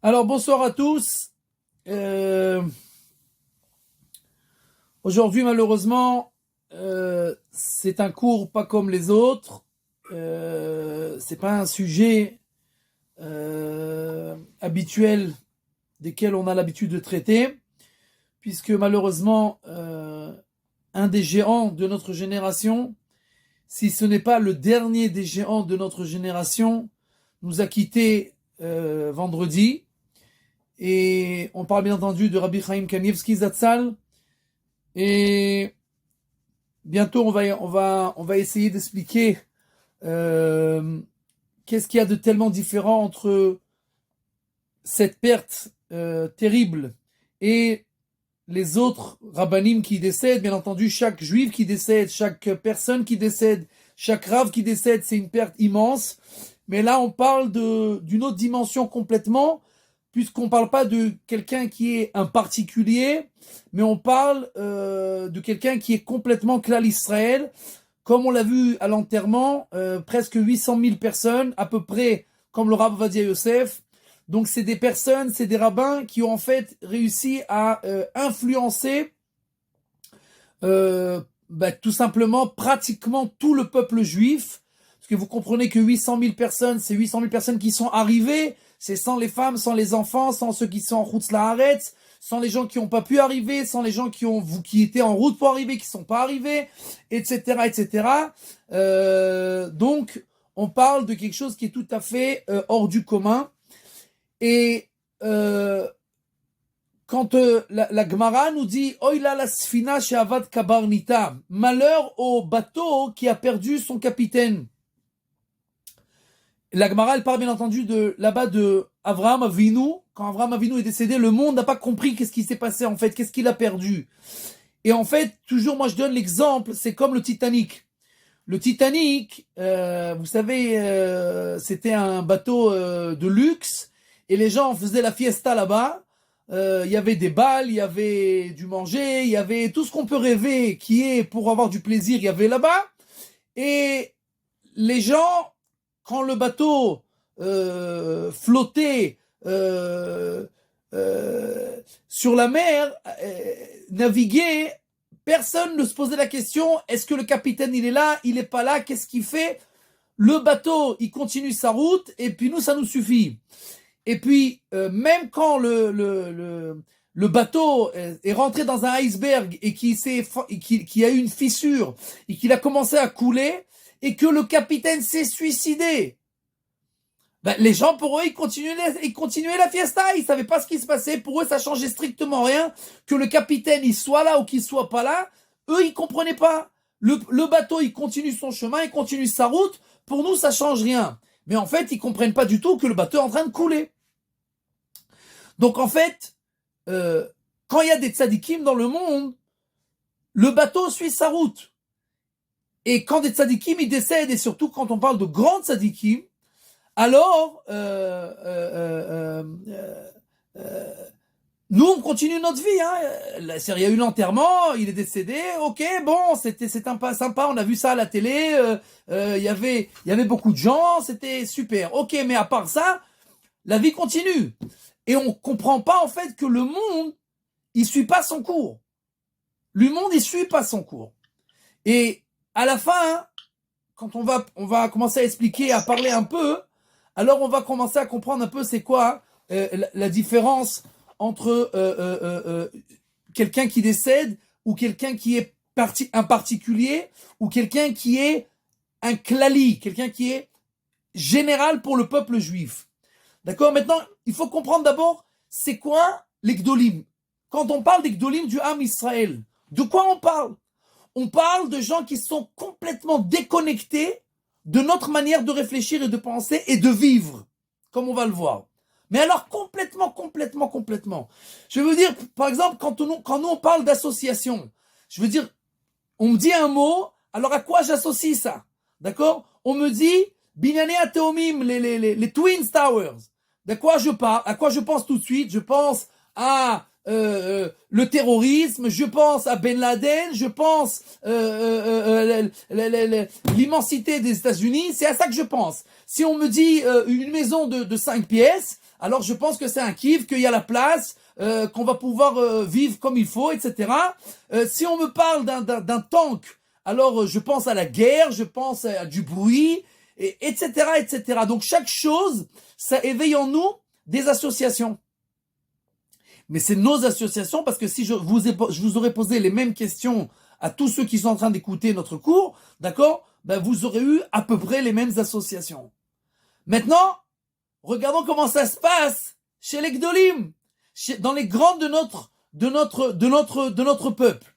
Alors bonsoir à tous. Aujourd'hui malheureusement c'est un cours pas comme les autres. C'est pas un sujet habituel desquels on a l'habitude de traiter, puisque malheureusement un des géants de notre génération, si ce n'est pas le dernier des géants de notre génération, nous a quittés vendredi. Et on parle bien entendu de Rabbi Chaim Kanievski Zatzal. Et bientôt, on va essayer d'expliquer qu'est-ce qu'il y a de tellement différent entre cette perte terrible et les autres rabbanim qui décèdent. Bien entendu, chaque juif qui décède, chaque personne qui décède, chaque rave qui décède, c'est une perte immense. Mais là, on parle d'une autre dimension complètement, puisqu'on ne parle pas de quelqu'un qui est un particulier, mais on parle de quelqu'un qui est complètement Klal Israël, comme on l'a vu à l'enterrement, presque 800 000 personnes, à peu près comme le Rav Ovadia Yosef. Donc c'est des personnes, c'est des rabbins qui ont en fait réussi à influencer tout simplement pratiquement tout le peuple juif. Parce que vous comprenez que 800 000 personnes, c'est 800 000 personnes qui sont arrivées, c'est sans les femmes, sans les enfants, sans ceux qui sont en route Laaretz, sans les gens qui n'ont pas pu arriver, sans les gens qui étaient en route pour arriver, qui ne sont pas arrivés, etc., etc. Donc, on parle de quelque chose qui est tout à fait hors du commun. Et quand la Gemara nous dit Oila la sfina she'avad kabarnita, malheur au bateau qui a perdu son capitaine. La Gemara, elle parle bien entendu là-bas de Avraham Avinu. Quand Avraham Avinu est décédé, le monde n'a pas compris qu'est-ce qui s'est passé en fait, qu'est-ce qu'il a perdu. Et en fait, toujours moi je donne l'exemple, c'est comme le Titanic. Le Titanic, vous savez, c'était un bateau de luxe et les gens faisaient la fiesta là-bas. Il y avait des balles, il y avait du manger, il y avait tout ce qu'on peut rêver qui est pour avoir du plaisir, il y avait là-bas. Et les gens, quand le bateau flottait sur la mer, naviguait, personne ne se posait la question, est-ce que le capitaine il est là, il est pas là, qu'est-ce qu'il fait? Le bateau, il continue sa route, et puis nous, ça nous suffit. Et puis, même quand le bateau est rentré dans un iceberg et qui a eu une fissure et qu'il a commencé à couler et que le capitaine s'est suicidé, ben, les gens, pour eux, ils continuaient la fiesta. Ils savaient pas ce qui se passait. Pour eux, ça changeait strictement rien. Que le capitaine, il soit là ou qu'il soit pas là. Eux, ils comprenaient pas. Le bateau, il continue son chemin, il continue sa route. Pour nous, ça change rien. Mais en fait, ils comprennent pas du tout que le bateau est en train de couler. Donc en fait, quand il y a des tzadikim dans le monde, le bateau suit sa route. Et quand des tzadikim ils décèdent, et surtout quand on parle de grands tzadikim, alors nous on continue notre vie. Hein. Il y a eu l'enterrement, il est décédé, ok, bon, c'était sympa, on a vu ça à la télé, il y avait beaucoup de gens, c'était super. Ok, mais à part ça, la vie continue. Et on comprend pas en fait que le monde, il suit pas son cours. Le monde, il suit pas son cours. Et à la fin, hein, quand on va commencer à expliquer, à parler un peu, alors on va commencer à comprendre un peu c'est quoi la différence entre quelqu'un qui décède ou quelqu'un qui est un particulier ou quelqu'un qui est un klali, quelqu'un qui est général pour le peuple juif. D'accord? Maintenant, il faut comprendre d'abord, c'est quoi les Gdolim? Quand on parle des Gdolim du Ham Israël, de quoi on parle? On parle de gens qui sont complètement déconnectés de notre manière de réfléchir et de penser et de vivre, comme on va le voir. Mais alors complètement. Je veux dire, par exemple, quand nous on parle d'association, je veux dire, on me dit un mot, alors à quoi j'associe ça? D'accord? On me dit, Binyane Ateomim, les Twin Towers. De quoi je parle? À quoi je pense tout de suite? Je pense à le terrorisme, je pense à Ben Laden, je pense l'immensité des États-Unis, c'est à ça que je pense. Si on me dit une maison de 5 pièces, alors je pense que c'est un kiff, qu'il y a la place, qu'on va pouvoir vivre comme il faut, etc. Si on me parle d'un tank, alors je pense à la guerre, je pense à du bruit, etc., etc. Donc chaque chose, ça éveille en nous des associations. Mais c'est nos associations, parce que si je vous aurais posé les mêmes questions à tous ceux qui sont en train d'écouter notre cours, d'accord, ben vous aurez eu à peu près les mêmes associations. Maintenant, regardons comment ça se passe chez les Gdolim, dans les grands de notre peuple.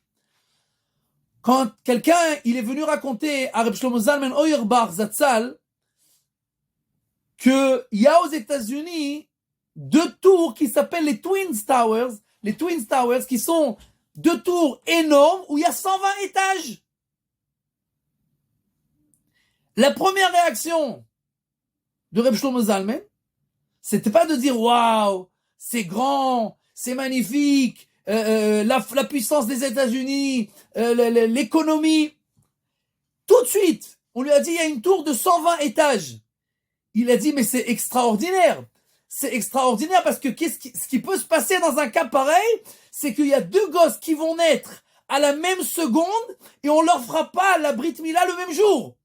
Quand quelqu'un, il est venu raconter à Reb Shlomo Zalman Auerbach Zatzal qu'il y a aux États-Unis 2 tours qui s'appellent les Twin Towers. Les Twin Towers qui sont 2 tours énormes où il y a 120 étages. La première réaction de Reb Shlomo Zalman, c'était pas de dire waouh, c'est grand, c'est magnifique, la puissance des États-Unis, l'économie. Tout de suite, on lui a dit il y a une tour de 120 étages. Il a dit mais c'est extraordinaire. C'est extraordinaire parce que ce qui peut se passer dans un cas pareil, c'est qu'il y a 2 gosses qui vont naître à la même seconde et on leur fera pas la Brit Mila le même jour.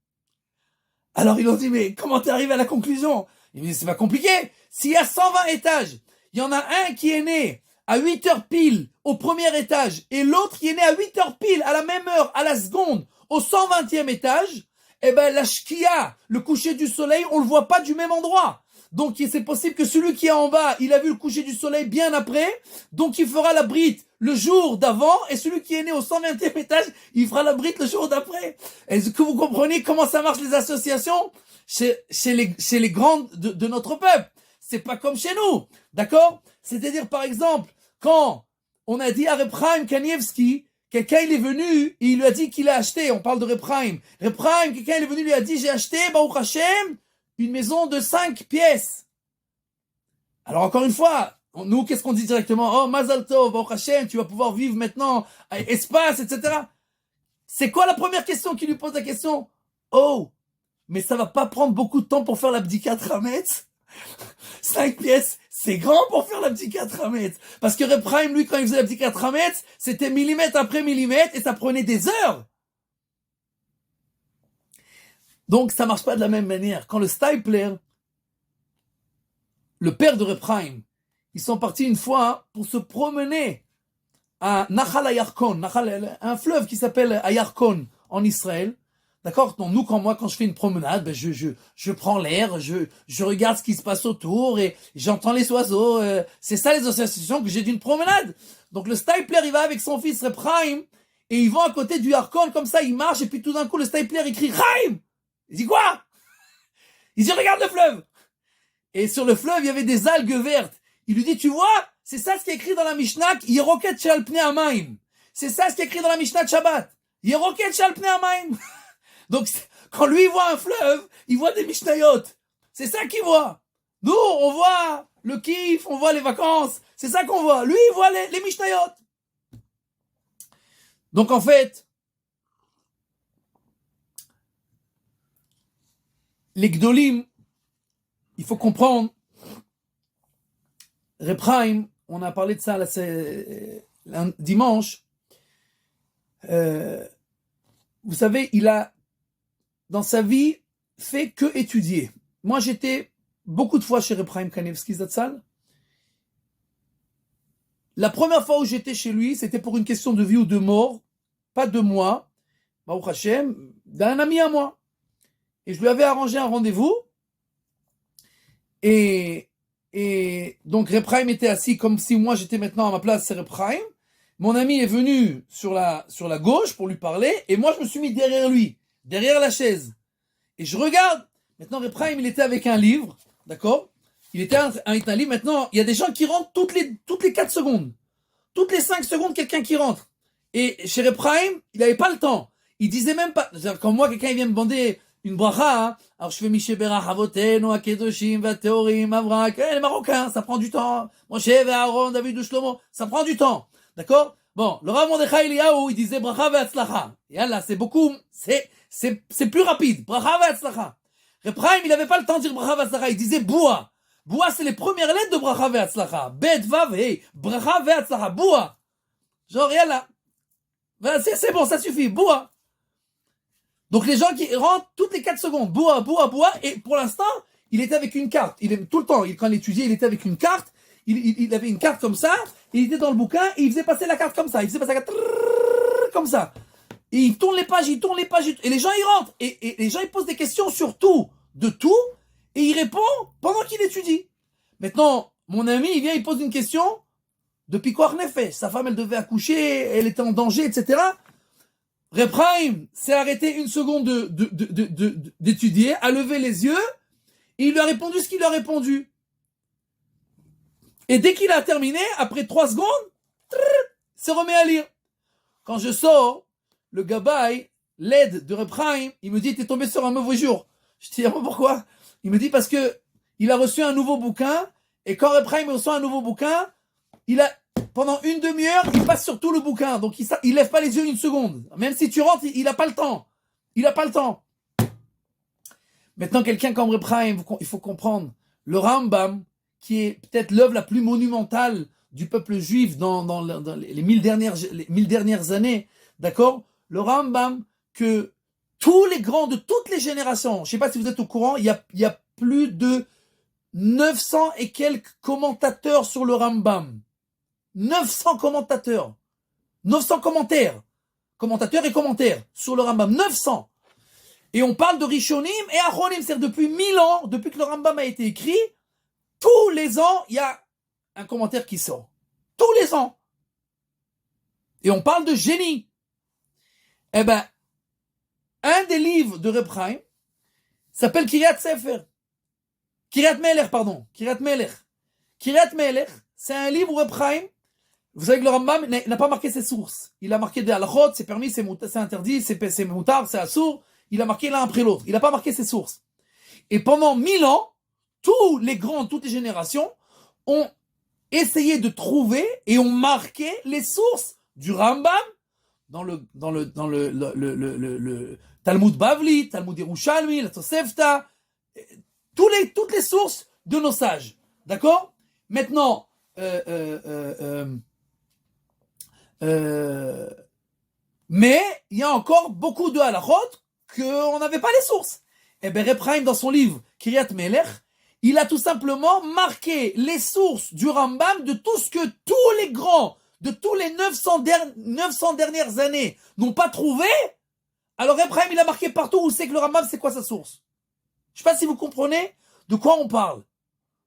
Alors ils ont dit mais comment t'es arrivé à la conclusion? Il me dit c'est pas compliqué. S'il y a 120 étages, il y en a un qui est né à 8 heures pile au premier étage et l'autre qui est né à 8 heures pile à la même heure, à la seconde, au 120e étage, eh ben la shkia, le coucher du soleil, on le voit pas du même endroit. Donc c'est possible que celui qui est en bas, il a vu le coucher du soleil bien après, donc il fera la brite le jour d'avant, et celui qui est né au 120e étage, il fera la brite le jour d'après. Est-ce que vous comprenez comment ça marche les associations chez les grands de notre peuple? C'est pas comme chez nous, d'accord? C'est-à-dire par exemple, quand on a dit à Reb Chaim Kanievski, quelqu'un il est venu, et il lui a dit qu'il a acheté, on parle de Reb Chaim. Reb Chaim, quelqu'un il est venu, lui a dit j'ai acheté, Baruch Hashem, une maison de 5 pièces. Alors encore une fois, nous qu'est-ce qu'on dit directement? Oh Mazal Tov, Baruch Hashem, tu vas pouvoir vivre maintenant, espace, etc. C'est quoi la première question qui lui pose la question? Oh, mais ça va pas prendre beaucoup de temps pour faire l'abdikat Hametz? 5 pièces, c'est grand pour faire l'abdikat Hametz. Parce que Reb Chaim, lui, quand il faisait l'abdikat Hametz, c'était millimètre après millimètre et ça prenait des heures. Donc, ça marche pas de la même manière. Quand le Stipler, le père de Reb Chaim, ils sont partis une fois pour se promener à Nachal Ayarkon, un fleuve qui s'appelle Ayarkon en Israël. D'accord? Donc, nous, quand je fais une promenade, ben, je prends l'air, je regarde ce qui se passe autour et j'entends les oiseaux. C'est ça les associations que j'ai d'une promenade. Donc, le Stipler, il va avec son fils Reb Chaim et ils vont à côté du Yarkon, comme ça, ils marchent et puis tout d'un coup, le Stipler, il crie Chaim! Il dit quoi? Il dit regarde le fleuve. Et sur le fleuve, il y avait des algues vertes. Il lui dit, tu vois, c'est ça ce qui est écrit dans la Mishnah, Yeroket Shal Pnei Hamayim. C'est ça ce qui est écrit dans la Mishnah de Shabbat. Yeroket Shal Pnei Hamayim. Donc, quand lui, il voit un fleuve, il voit des Mishnayot. C'est ça qu'il voit. Nous, on voit le kiff, on voit les vacances. C'est ça qu'on voit. Lui, il voit les Mishnayot. Donc, en fait, les Gdolim, il faut comprendre, Reb Chaim, on a parlé de ça là, un dimanche, vous savez, il a, dans sa vie, fait que étudier. Moi, j'étais beaucoup de fois chez Reb Chaim Kanievski Zatzal. La première fois où j'étais chez lui, c'était pour une question de vie ou de mort, pas de moi, Baruch Hashem, d'un ami à moi. Et je lui avais arrangé un rendez-vous. Et donc Reb Chaim était assis comme si moi j'étais maintenant à ma place, c'est Reb Chaim. Mon ami est venu sur la gauche pour lui parler. Et moi je me suis mis derrière lui, derrière la chaise. Et je regarde. Maintenant Reb Chaim, il était avec un livre. D'accord? Il était avec un livre. Maintenant, il y a des gens qui rentrent toutes les 4 secondes. Toutes les 5 secondes, quelqu'un qui rentre. Et chez Reb Chaim, il n'avait pas le temps. Il disait même pas. Quand moi, quelqu'un vient me demander une bracha, hein. Alors je fais Mishéberach Avotenu, Akedoshim, Vateorim, Avrak, les Marocains, ça prend du temps. Moshe, Aaron, David, Shlomo, ça prend du temps. D'accord? Bon, le Rav Mordechai Eliyahu, il disait bracha ve'atzlacha. Et là, c'est beaucoup, c'est plus rapide. Bracha ve'atzlacha. Reb Chaim, il avait pas le temps de dire bracha ve'atzlacha, il disait boua. Boua, c'est les premières lettres de bracha ve'atzlacha. Bet, vav, hey, bracha ve'atzlacha, boua. Genre, yallah. C'est bon, ça suffit, boua. Donc les gens qui rentrent toutes les 4 secondes, boua, boua, boua, et pour l'instant, il était avec une carte. Il est tout le temps, quand il étudiait, il était avec une carte. Il avait une carte comme ça, et il était dans le bouquin, et il faisait passer la carte comme ça. Il faisait passer la carte comme ça. Et il tourne les pages, et les gens ils rentrent. Et les gens ils posent des questions sur tout, de tout, et il répond pendant qu'il étudie. Maintenant, mon ami, il vient, il pose une question, depuis quoi Nefesh, sa femme elle devait accoucher, elle était en danger, etc. Reb Chaim s'est arrêté une seconde d'étudier, a levé les yeux, et il lui a répondu ce qu'il lui a répondu. Et dès qu'il a terminé, après 3 secondes, se remet à lire. Quand je sors, le gabaï, l'aide de Reb Chaim, il me dit, t'es tombé sur un mauvais jour. Je dis, pourquoi? Il me dit, parce que il a reçu un nouveau bouquin, et quand Reb Chaim reçoit un nouveau bouquin, pendant une demi-heure, il passe sur tout le bouquin. Donc, il lève pas les yeux une seconde. Même si tu rentres, il a pas le temps. Il a pas le temps. Maintenant, quelqu'un comme Reb Chaim, il faut comprendre, le Rambam, qui est peut-être l'œuvre la plus monumentale du peuple juif dans les 1000 dernières années, d'accord? Le Rambam, que tous les grands de toutes les générations, je sais pas si vous êtes au courant, il y a plus de 900 et quelques commentateurs sur le Rambam. 900 commentateurs. 900 commentaires. Commentateurs et commentaires sur le Rambam. 900. Et on parle de Rishonim et Achronim. C'est-à-dire depuis 1000 ans, depuis que le Rambam a été écrit, tous les ans, il y a un commentaire qui sort. Tous les ans. Et on parle de génie. Eh ben, un des livres de Reb Chaim s'appelle Kiryat Sefer. Kiryat Melech, pardon. Kiryat Melech. Kiryat Melech, c'est un livre où Reb Chaim, vous savez que le Rambam n'a pas marqué ses sources. Il a marqué des halachot, c'est permis, c'est interdit, c'est moutard, c'est assour. Il a marqué l'un après l'autre. Il n'a pas marqué ses sources. Et pendant 1000 ans, tous les grands, toutes les générations ont essayé de trouver et ont marqué les sources du Rambam dans le Talmud Bavli, Talmud Yerushalmi, la Tosefta, toutes les sources de nos sages. D'accord? Maintenant, mais il y a encore beaucoup de halachot qu'on n'avait pas les sources. Et bien Reb Chaim, dans son livre Kiryat Melech, il a tout simplement marqué les sources du Rambam de tout ce que tous les grands de tous les 900 dernières années n'ont pas trouvé. Alors Reb Chaim, il a marqué partout où c'est que le Rambam, c'est quoi sa source. Je ne sais pas si vous comprenez de quoi on parle.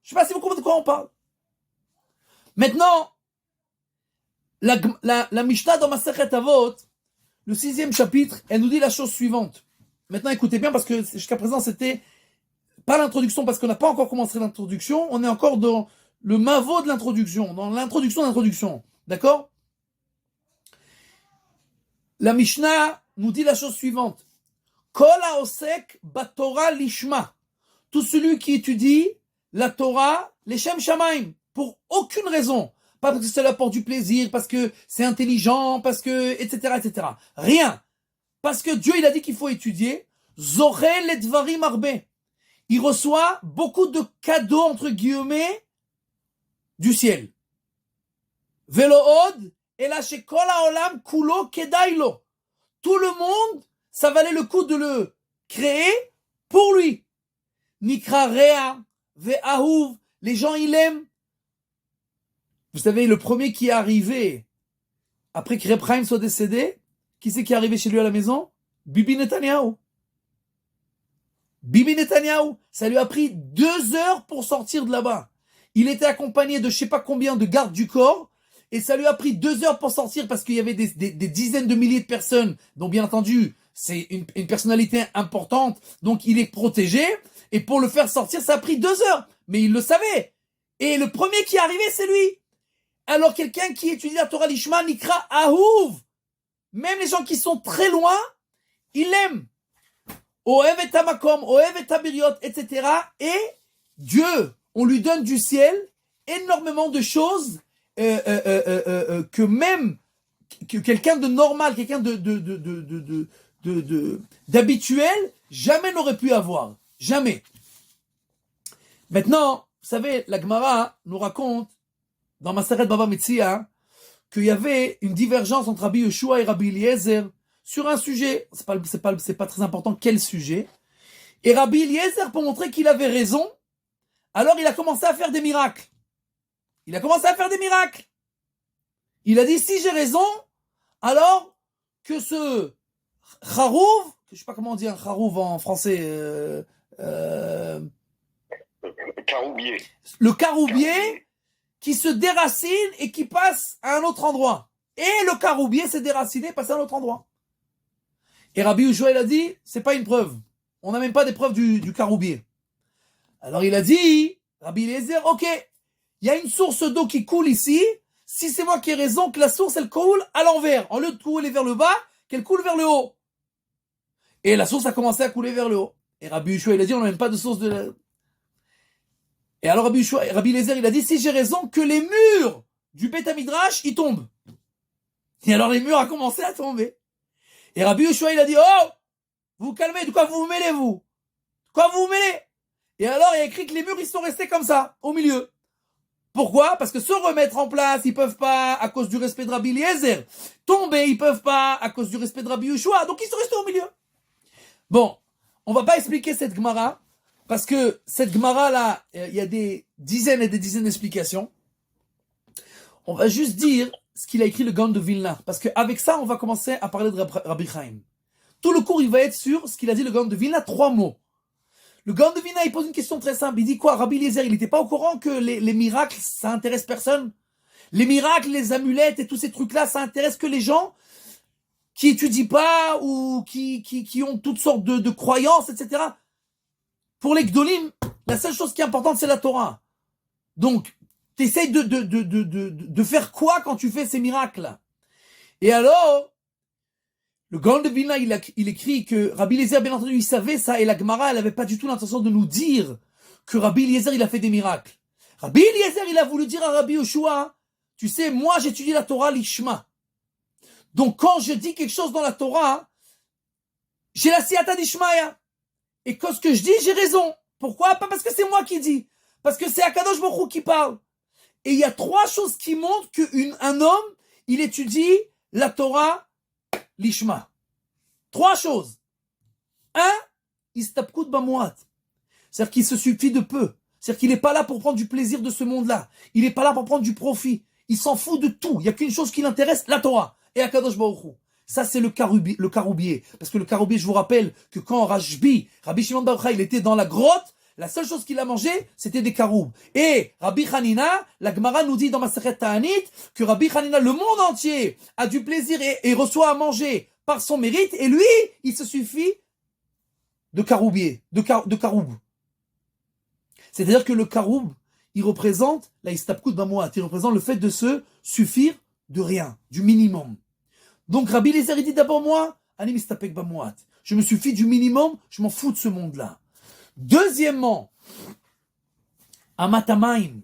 Je ne sais pas si vous comprenez de quoi on parle. Maintenant, la Mishnah dans Masechet Avot, le 6e chapitre, elle nous dit la chose suivante. Maintenant, écoutez bien, parce que jusqu'à présent, c'était pas l'introduction, parce qu'on n'a pas encore commencé l'introduction, on est encore dans le mavo de l'introduction, dans l'introduction de l'introduction. D'accord? La Mishnah nous dit la chose suivante. Kol haosek batorah lishma. Tout celui qui étudie la Torah, leshem shamaim, pour aucune raison. Pas parce que ça lui apporte du plaisir, parce que c'est intelligent, parce que, etc., etc. Rien. Parce que Dieu, il a dit qu'il faut étudier. Zoreh ledvarim arbe. Il reçoit beaucoup de cadeaux, entre guillemets, du ciel. Velo od, ela shekol haolam kulo kedailo. Tout le monde, ça valait le coup de le créer pour lui. Nikra rea, ve'ahuv. Les gens, ils l'aiment. Vous savez, le premier qui est arrivé, après que Reb Chaim soit décédé, qui c'est qui est arrivé chez lui à la maison? Bibi Netanyahu. Bibi Netanyahu. Ça lui a pris 2 heures pour sortir de là-bas. Il était accompagné de je sais pas combien de gardes du corps, et ça lui a pris 2 heures pour sortir parce qu'il y avait des dizaines de milliers de personnes, dont bien entendu, c'est une personnalité importante, donc il est protégé, et pour le faire sortir, ça a pris 2 heures. Mais il le savait. Et le premier qui est arrivé, c'est lui. Alors quelqu'un qui étudie la Torah Lishma, Nikra Ahuv. Même les gens qui sont très loin, ils l'aiment. Oev et Tamakom, Oev et Tabiriot, etc. Et Dieu, on lui donne du ciel énormément de choses que même que quelqu'un de normal, quelqu'un d'habituel, jamais n'aurait pu avoir. Jamais. Maintenant, vous savez, la Gemara nous raconte, dans Maseret Baba Metzia, qu'il y avait une divergence entre Rabbi Yeshua et Rabbi Eliezer sur un sujet. C'est pas très important quel sujet. Et Rabbi Eliezer, pour montrer qu'il avait raison, alors il a commencé à faire des miracles. Il a dit, si j'ai raison, alors que ce Charouv, je sais pas comment on dit un Charouv en français, Caroubier. Le caroubier qui se déracine et qui passe à un autre endroit. Et le caroubier s'est déraciné, passe à un autre endroit. Et Rabbi Yeshua, il a dit, c'est pas une preuve. On n'a même pas des preuves du caroubier. Alors il a dit, Rabbi Eliezer, ok, il y a une source d'eau qui coule ici. Si c'est moi qui ai raison, que la source, elle coule à l'envers. En lieu de couler vers le bas, qu'elle coule vers le haut. Et la source a commencé à couler vers le haut. Et Rabbi Yeshua, il a dit, on n'a même pas de source de... Et alors Rabbi Eliezer, il a dit, si j'ai raison, que les murs du Beth Midrash, ils tombent. Et alors les murs ont commencé à tomber. Et Rabbi Yeshua, il a dit, oh, vous calmez, de quoi vous vous mêlez, vous? De quoi vous vous mêlez? Et alors il y a écrit que les murs, ils sont restés comme ça, au milieu. Pourquoi? Parce que se remettre en place, ils peuvent pas, à cause du respect de Rabbi Eliezer. Tomber, ils peuvent pas, à cause du respect de Rabbi Yeshua. Donc ils sont restés au milieu. Bon, on va pas expliquer cette Gemara, parce que cette Gemara-là, il y a des dizaines et des dizaines d'explications. On va juste dire ce qu'il a écrit le Gaon de Vilna. Parce qu'avec ça, on va commencer à parler de Rabbi Chaim. Tout le cours, il va être sur ce qu'il a dit le Gaon de Vilna, 3 mots. Le Gaon de Vilna, il pose une question très simple. Il dit quoi? Rabbi Eliezer, il n'était pas au courant que les miracles, ça intéresse personne? Les miracles, les amulettes et tous ces trucs-là, ça intéresse que les gens qui étudient pas ou qui ont toutes sortes de croyances, etc. Pour les Gdolim, la seule chose qui est importante, c'est la Torah. Donc, t'essayes de faire quoi quand tu fais ces miracles? Et alors, le Gaon de Vilna, il écrit que Rabbi Eliezer, bien entendu, il savait ça, et la Gemara, elle n'avait pas du tout l'intention de nous dire que Rabbi Eliezer, il a fait des miracles. Rabbi Eliezer, il a voulu dire à Rabbi Yoshua, tu sais, moi, j'étudie la Torah, l'Ishma. Donc, quand je dis quelque chose dans la Torah, j'ai la siyata d'Ishmaïa. Et quand ce que je dis, j'ai raison. Pourquoi? Pas parce que c'est moi qui dis. Parce que c'est Akadosh Baruch Hu qui parle. Et il y a 3 choses qui montrent qu'un homme, il étudie la Torah, l'Ishma. 3 choses. 1, Istapkut Bamuat. C'est-à-dire qu'il se suffit de peu. C'est-à-dire qu'il n'est pas là pour prendre du plaisir de ce monde-là. Il n'est pas là pour prendre du profit. Il s'en fout de tout. Il n'y a qu'une chose qui l'intéresse, la Torah. Et Akadosh Baruch Hu. Ça, c'est le caroubier. Parce que le caroubier, je vous rappelle que quand Rabbi Shimon Bar Yochai, il était dans la grotte, la seule chose qu'il a mangé, c'était des caroubes. Et Rabbi Hanina, la Gemara nous dit dans Masechet Ta'anit, que Rabbi Hanina, le monde entier, a du plaisir et reçoit à manger par son mérite, et lui, il se suffit de caroubier, de caroube. C'est-à-dire que le caroube, il représente la istapkut b'amuat, il représente le fait de se suffire de rien, du minimum. Donc Rabbi Eliezer, il dit d'abord moi, ani mistapek b'amuat. Je me suffis du minimum, je m'en fous de ce monde-là. Deuxièmement, Amatamaim.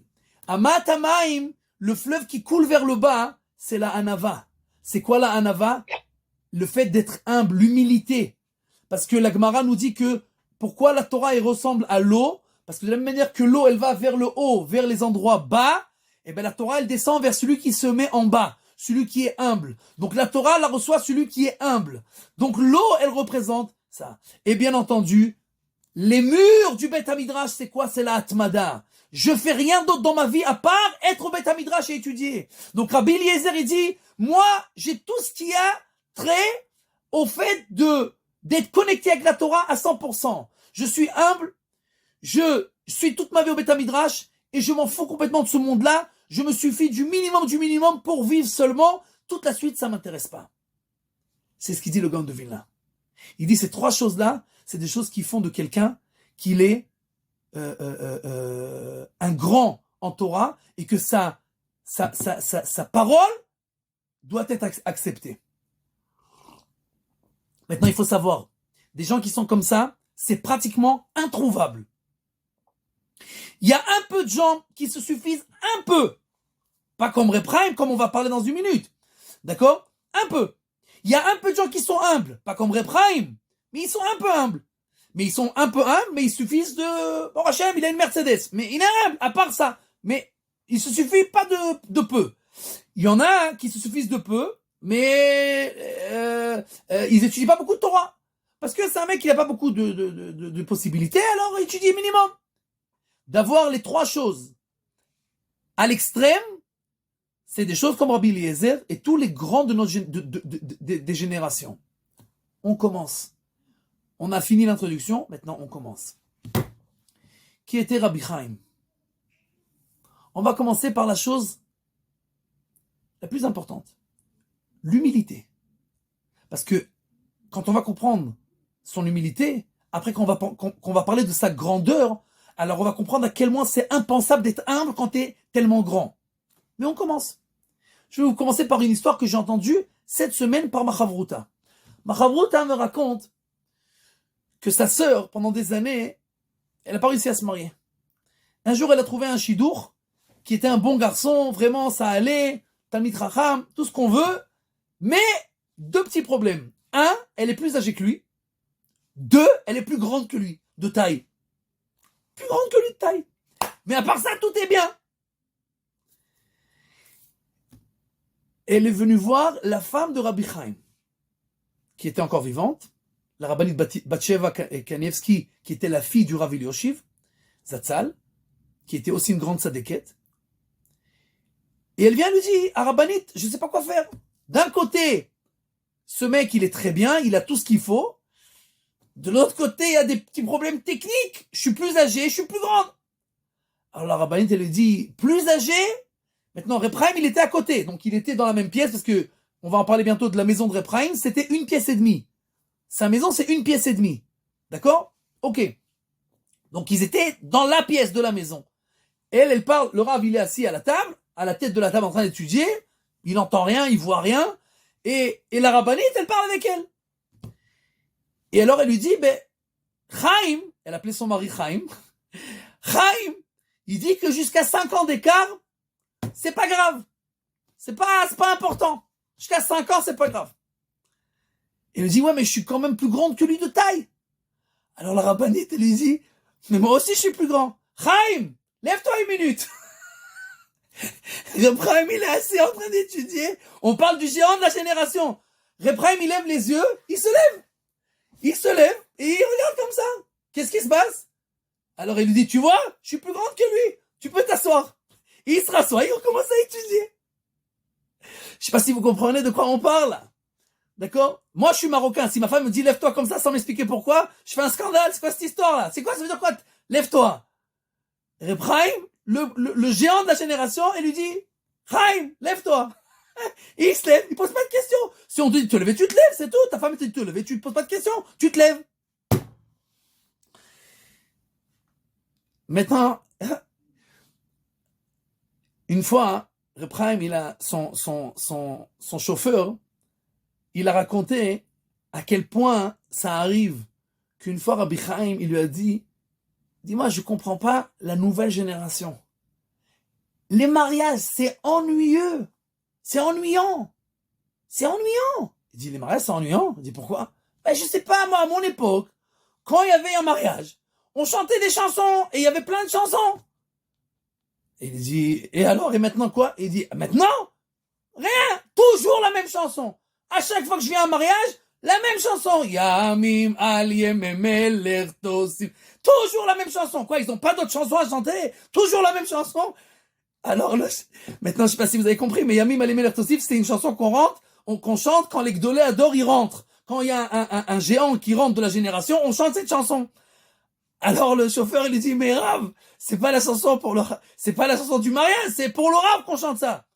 Amatamaim, le fleuve qui coule vers le bas, c'est la Hanava. C'est quoi la Hanava? Le fait d'être humble, l'humilité. Parce que la Gemara nous dit que pourquoi la Torah elle ressemble à l'eau? Parce que de la même manière que l'eau elle va vers le haut, vers les endroits bas, et bien la Torah elle descend vers celui qui se met en bas, celui qui est humble. Donc la Torah la reçoit celui qui est humble. Donc l'eau elle représente ça. Et bien entendu, les murs du Beth Midrash, c'est quoi? C'est la Atmada. Je fais rien d'autre dans ma vie à part être au Beth Midrash et étudier. Donc Rabbi Eliezer, il dit, moi, j'ai tout ce qui a trait au fait d'être connecté avec la Torah à 100%. Je suis humble, je suis toute ma vie au Beth Midrash et je m'en fous complètement de ce monde-là. Je me suffis du minimum pour vivre seulement. Toute la suite, ça m'intéresse pas. C'est ce qu'il dit le Gaon de Vilna. Il dit ces 3 choses-là, c'est des choses qui font de quelqu'un qu'il est un grand en Torah et que sa parole doit être acceptée. Maintenant, il faut savoir, des gens qui sont comme ça, c'est pratiquement introuvable. Il y a un peu de gens qui se suffisent un peu. Pas comme Reb Chaim, comme on va parler dans une minute. D'accord? Un peu. Il y a un peu de gens qui sont humbles. Pas comme Reb Chaim, mais ils sont un peu humbles. Mais ils sont un peu humbles, mais il suffit de... Bon, Hachem, il a une Mercedes. Mais il est humble, à part ça. Mais il se suffit pas de peu. Il y en a qui se suffisent de peu, mais ils étudient pas beaucoup de Torah. Parce que c'est un mec qui n'a pas beaucoup de possibilités, alors il étudie minimum. D'avoir les trois choses à l'extrême, c'est des choses comme Rabbi Eliezer et tous les grands de notre des générations. On commence. On a fini l'introduction, maintenant on commence. Qui était Rabbi Chaim? On va commencer par la chose la plus importante. L'humilité. Parce que quand on va comprendre son humilité, après qu'on va parler de sa grandeur, alors on va comprendre à quel point c'est impensable d'être humble quand tu es tellement grand. Mais on commence. Je vais vous commencer par une histoire que j'ai entendue cette semaine par ma chavruta. Ma chavruta me raconte que sa sœur, pendant des années, elle n'a pas réussi à se marier. Un jour, elle a trouvé un shidour qui était un bon garçon, vraiment, ça allait, Talmid Chacham, tout ce qu'on veut, mais deux petits problèmes. Un, elle est plus âgée que lui. Deux, elle est plus grande que lui, de taille. Plus grande que lui de taille. Mais à part ça, tout est bien. Elle est venue voir la femme de Rabbi Chaim, qui était encore vivante, la rabbinite Batsheva Kanievski, qui était la fille du Rav Elioshiv, Zatzal, qui était aussi une grande sadéquette. Et elle vient lui dire, à rabbinite, je ne sais pas quoi faire. D'un côté, ce mec, il est très bien, il a tout ce qu'il faut. De l'autre côté, il y a des petits problèmes techniques. Je suis plus âgé, je suis plus grande. Alors la rabbinite, elle lui dit, plus âgé. Maintenant, Reb Chaim, il était à côté. Donc, il était dans la même pièce parce que, on va en parler bientôt de la maison de Reb Chaim. C'était 1 pièce et demie. Sa maison, c'est 1 pièce et demie. D'accord? Ok. Donc, ils étaient dans la pièce de la maison. Elle parle, le Rav, il est assis à la table, à la tête de la table en train d'étudier. Il n'entend rien, il voit rien. Et la rabbinite, elle parle avec elle. Et alors, elle lui dit, Chaim, elle appelait son mari Chaim. Chaim, il dit que jusqu'à 5 ans d'écart, c'est pas grave. C'est pas important. Jusqu'à 5 ans, c'est pas grave. Et elle dit, ouais, mais je suis quand même plus grande que lui de taille. Alors la rabbinite, elle lui dit, mais moi aussi, je suis plus grand. Chaim, lève-toi 1 minute. Reb Chaim, il est assis en train d'étudier. On parle du géant de la génération. Reb Chaim, il lève les yeux, il se lève. Il se lève et il regarde comme ça. Qu'est-ce qui se passe? Alors il lui dit, tu vois, je suis plus grande que lui. Tu peux t'asseoir. Et il se rassoit et on commence à étudier. Je sais pas si vous comprenez de quoi on parle. D'accord? Moi, je suis marocain. Si ma femme me dit, lève-toi comme ça sans m'expliquer pourquoi, je fais un scandale. C'est quoi cette histoire-là? C'est quoi? Ça veut dire quoi? Lève-toi. Reb Chaim, le géant de la génération, il lui dit, Chaim, lève-toi. Et il se lève, il pose pas de questions. Si on te dit de te lever, tu te lèves, c'est tout. Ta femme te dit de te lever, tu te poses pas de questions, tu te lèves. Maintenant, une fois, Reb Chaim, il a son chauffeur, il a raconté à quel point ça arrive qu'une fois Rabbi Chaim, il lui a dit, dis-moi, je comprends pas la nouvelle génération. Les mariages, c'est ennuyeux. C'est ennuyant. C'est ennuyant. Il dit, les mariages, c'est ennuyant. Il dit, pourquoi? Je sais pas, moi, à mon époque, quand il y avait un mariage, on chantait des chansons, et il y avait plein de chansons. Et il dit, et alors, et maintenant quoi? Il dit, maintenant? Rien! Toujours la même chanson. À chaque fois que je viens à un mariage, la même chanson. Yamim al yememel lertosim. Toujours la même chanson. Quoi, ils n'ont pas d'autres chansons à chanter? Toujours la même chanson. Alors là, maintenant, je sais pas si vous avez compris, mais Yamim al yememel lertosim, c'est une chanson qu'on chante quand les Gdolé Ador, ils rentrent. Quand il y a un géant qui rentre de la génération, on chante cette chanson. Alors le chauffeur, il lui dit, mais Rav, c'est pas la chanson c'est pas la chanson du mariage, c'est pour le Rav qu'on chante ça.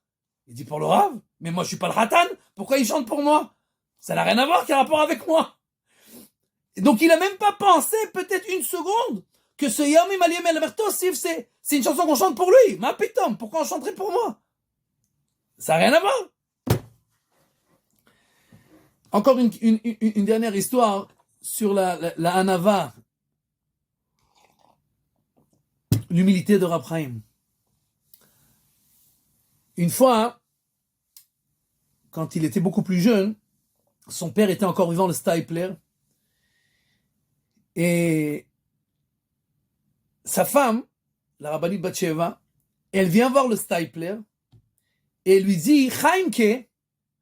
Il dit, pour le Rav? Mais moi, je suis pas le Ratan. Pourquoi il chante pour moi? Ça n'a rien à voir, quel rapport avec moi? Et donc, il a même pas pensé, peut-être 1 seconde, que ce Yamim Aliyem El Mertosif, c'est une chanson qu'on chante pour lui. Ma pitom, pourquoi on chanterait pour moi? Ça n'a rien à voir. Encore une dernière histoire sur la Hanava l'humilité de Rab Chaim. Une fois, hein, quand il était beaucoup plus jeune, son père était encore vivant, le Stipler, et sa femme, la rabbinite Batsheva, elle vient voir le Stipler et lui dit Chaimke.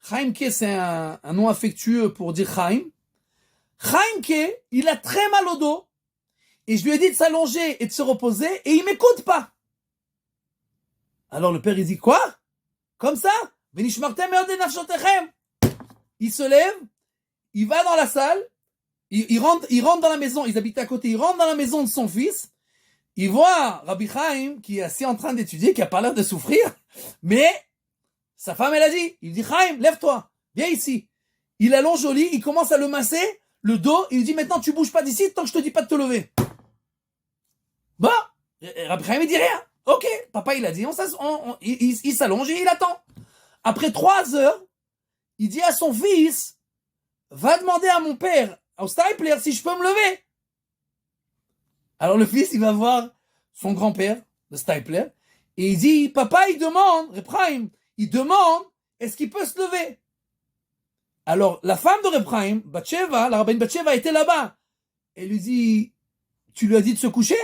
Chaimke, c'est un nom affectueux pour dire Chaim. Chaimke, il a très mal au dos et je lui ai dit de s'allonger et de se reposer et il m'écoute pas. Alors le père il dit quoi? Comme ça? Il se lève, il va dans la salle, il rentre dans la maison, ils habitent à côté, il rentre dans la maison de son fils, il voit Rabbi Chaim qui est assis en train d'étudier, qui a pas l'air de souffrir, mais sa femme elle a dit, il dit Chaim, lève-toi, viens ici. Il allonge au lit, il commence à le masser, le dos, il lui dit maintenant tu bouges pas d'ici tant que je te dis pas de te lever. Bon, Rabbi Chaim il dit rien. Ok, papa il a dit, il s'allonge et il attend. Après 3 heures, il dit à son fils, va demander à mon père, au Stipler, si je peux me lever. Alors le fils, il va voir son grand-père, le Stipler, et il dit, papa, il demande, Reb Chaim, il demande, est-ce qu'il peut se lever? Alors la femme de Reb Chaim, Batsheva, la rabbine Batsheva, était là-bas. Elle lui dit, tu lui as dit de se coucher?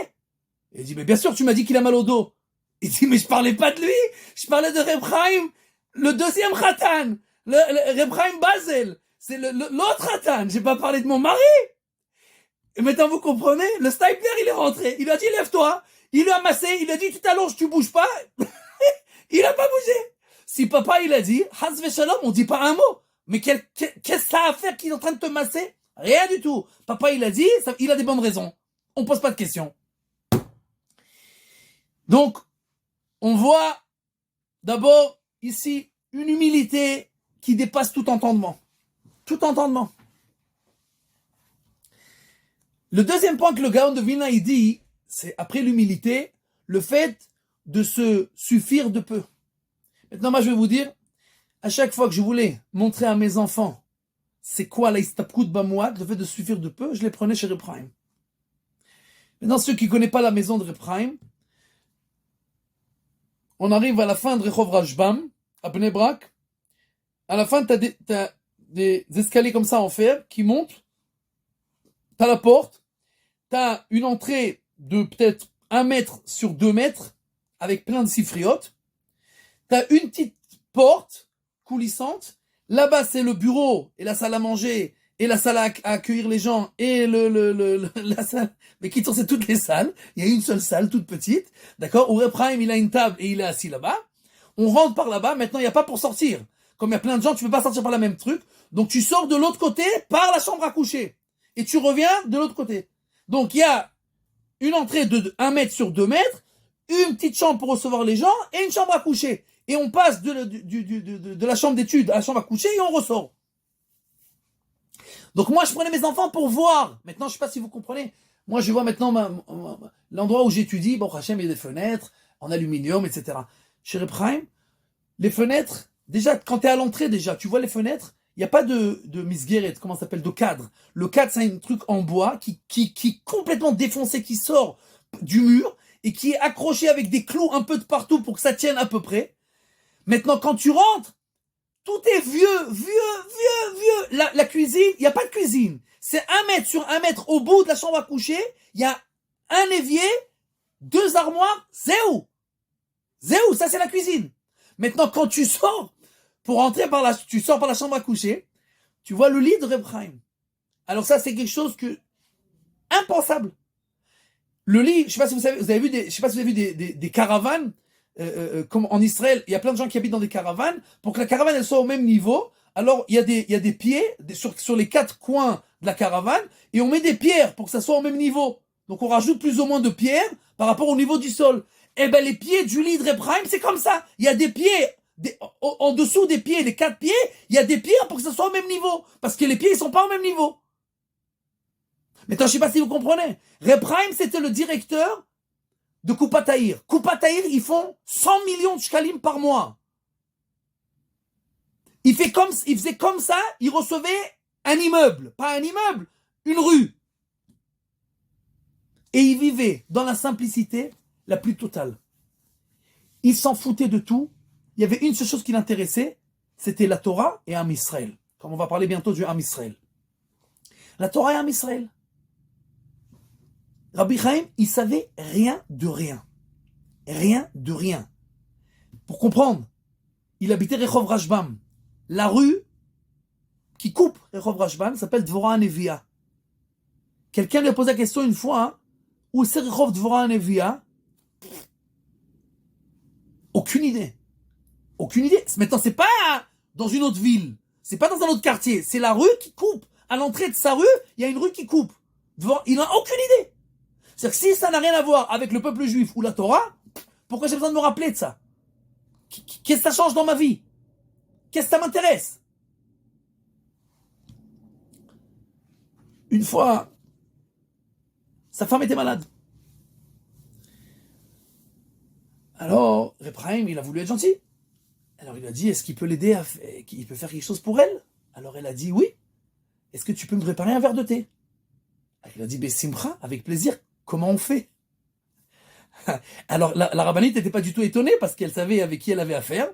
Il dit, mais bien sûr, tu m'as dit qu'il a mal au dos. Il dit, mais je parlais pas de lui, je parlais de Reb Chaim, le deuxième Khatan, le Reb Chaim Basel, c'est l'autre Khatan, j'ai pas parlé de mon mari. Et maintenant vous comprenez, le Stipler il est rentré, il lui a dit lève-toi, il lui a massé, il lui a dit tu t'allonges, tu bouges pas, il a pas bougé. Si papa il a dit, Has Veshalom, on dit pas un mot, mais qu'est-ce que ça a à faire qu'il est en train de te masser? Rien du tout. Papa il a dit, il a des bonnes raisons, on pose pas de questions. Donc, on voit d'abord ici une humilité qui dépasse tout entendement. Tout entendement. Le deuxième point que le Gaon de Vilna il dit, c'est après l'humilité, le fait de se suffire de peu. Maintenant, moi je vais vous dire, à chaque fois que je voulais montrer à mes enfants c'est quoi la istapkout bamouad, le fait de suffire de peu, je les prenais chez Reb Chaim. Maintenant, ceux qui ne connaissent pas la maison de Reb Chaim, on arrive à la fin de Rehov Rashbam, à Bnei Brak. À la fin, t'as des escaliers comme ça en fer qui montent. T'as la porte. T'as une entrée de peut-être 1 mètre sur 2 mètres avec plein de sifriotes. T'as une petite porte coulissante. Là-bas, c'est le bureau et la salle à manger et la salle à accueillir les gens et la salle. Mais qui c'est toutes les salles. Il y a une seule salle toute petite. D'accord? Où Reb Chaim, il a une table et il est assis là-bas. On rentre par là-bas. Maintenant, il n'y a pas pour sortir. Comme il y a plein de gens, tu ne peux pas sortir par la même truc. Donc, tu sors de l'autre côté par la chambre à coucher. Et tu reviens de l'autre côté. Donc, il y a une entrée de 1 mètre sur 2 mètres, une petite chambre pour recevoir les gens et une chambre à coucher. Et on passe de la chambre d'études à la chambre à coucher et on ressort. Donc, moi, je prenais mes enfants pour voir. Maintenant, je ne sais pas si vous comprenez. Moi, je vois maintenant l'endroit où j'étudie. Bon, Hachem, il y a des fenêtres en aluminium, etc. Chez Reb Chaim, les fenêtres, déjà, quand tu es à l'entrée, déjà, tu vois les fenêtres, il n'y a pas de misgueret, comment ça s'appelle, de cadre. Le cadre, c'est un truc en bois qui est complètement défoncé, qui sort du mur et qui est accroché avec des clous un peu de partout pour que ça tienne à peu près. Maintenant, quand tu rentres, tout est vieux. La cuisine, il n'y a pas de cuisine. C'est 1 mètre sur 1 mètre au bout de la chambre à coucher. Il y a un évier, 2 armoires, zéro, ça c'est la cuisine. Maintenant, quand tu sors, pour rentrer tu sors par la chambre à coucher, tu vois le lit de Reb Chaim. Alors ça, c'est quelque chose impensable. Le lit, je sais pas si vous avez vu des caravanes, comme en Israël, il y a plein de gens qui habitent dans des caravanes. Pour que la caravane elle soit au même niveau, alors il y a des pieds sur les 4 coins de la caravane et on met des pierres pour que ça soit au même niveau. Donc on rajoute plus ou moins de pierres par rapport au niveau du sol. Eh ben les pieds du lit de Reb Chaim, c'est comme ça. Il y a des pieds en dessous des pieds, les 4 pieds, il y a des pierres pour que ça soit au même niveau. Parce que les pieds, ils sont pas au même niveau. Maintenant, je sais pas si vous comprenez. Reb Chaim, c'était le directeur de Koupataïr. Koupataïr, ils font 100 millions de shkalim par mois. Il faisait comme ça, il recevait un immeuble. Pas un immeuble, une rue. Et il vivait dans la simplicité, la plus totale. Il s'en foutait de tout. Il y avait une seule chose qui l'intéressait, c'était la Torah et Am Israël. Comme on va parler bientôt du Am Israël. La Torah et Am Israël. Rabbi Chaim, il savait rien de rien. Rien de rien. Pour comprendre, il habitait Rehov Rashbam. La rue qui coupe Rehov Rashbam s'appelle Dvorah Nevia. Quelqu'un lui a posé la question une fois, hein, où c'est Rehov Dvorah Nevia? Aucune idée. Aucune idée. Maintenant, c'est pas dans une autre ville. C'est pas dans un autre quartier. C'est la rue qui coupe. À l'entrée de sa rue, il y a une rue qui coupe. Il n'a aucune idée. C'est-à-dire que si ça n'a rien à voir avec le peuple juif ou la Torah, pourquoi j'ai besoin de me rappeler de ça? Qu'est-ce que ça change dans ma vie? Qu'est-ce que ça m'intéresse? Une fois, sa femme était malade. Alors, Reb Chaim, il a voulu être gentil. Alors il a dit, est-ce qu'il peut l'aider, qu'il peut faire quelque chose pour elle? Alors elle a dit, oui. Est-ce que tu peux me préparer un verre de thé? Il a dit, Simcha, avec plaisir. Comment on fait? Alors la rabbinite n'était pas du tout étonnée parce qu'elle savait avec qui elle avait affaire.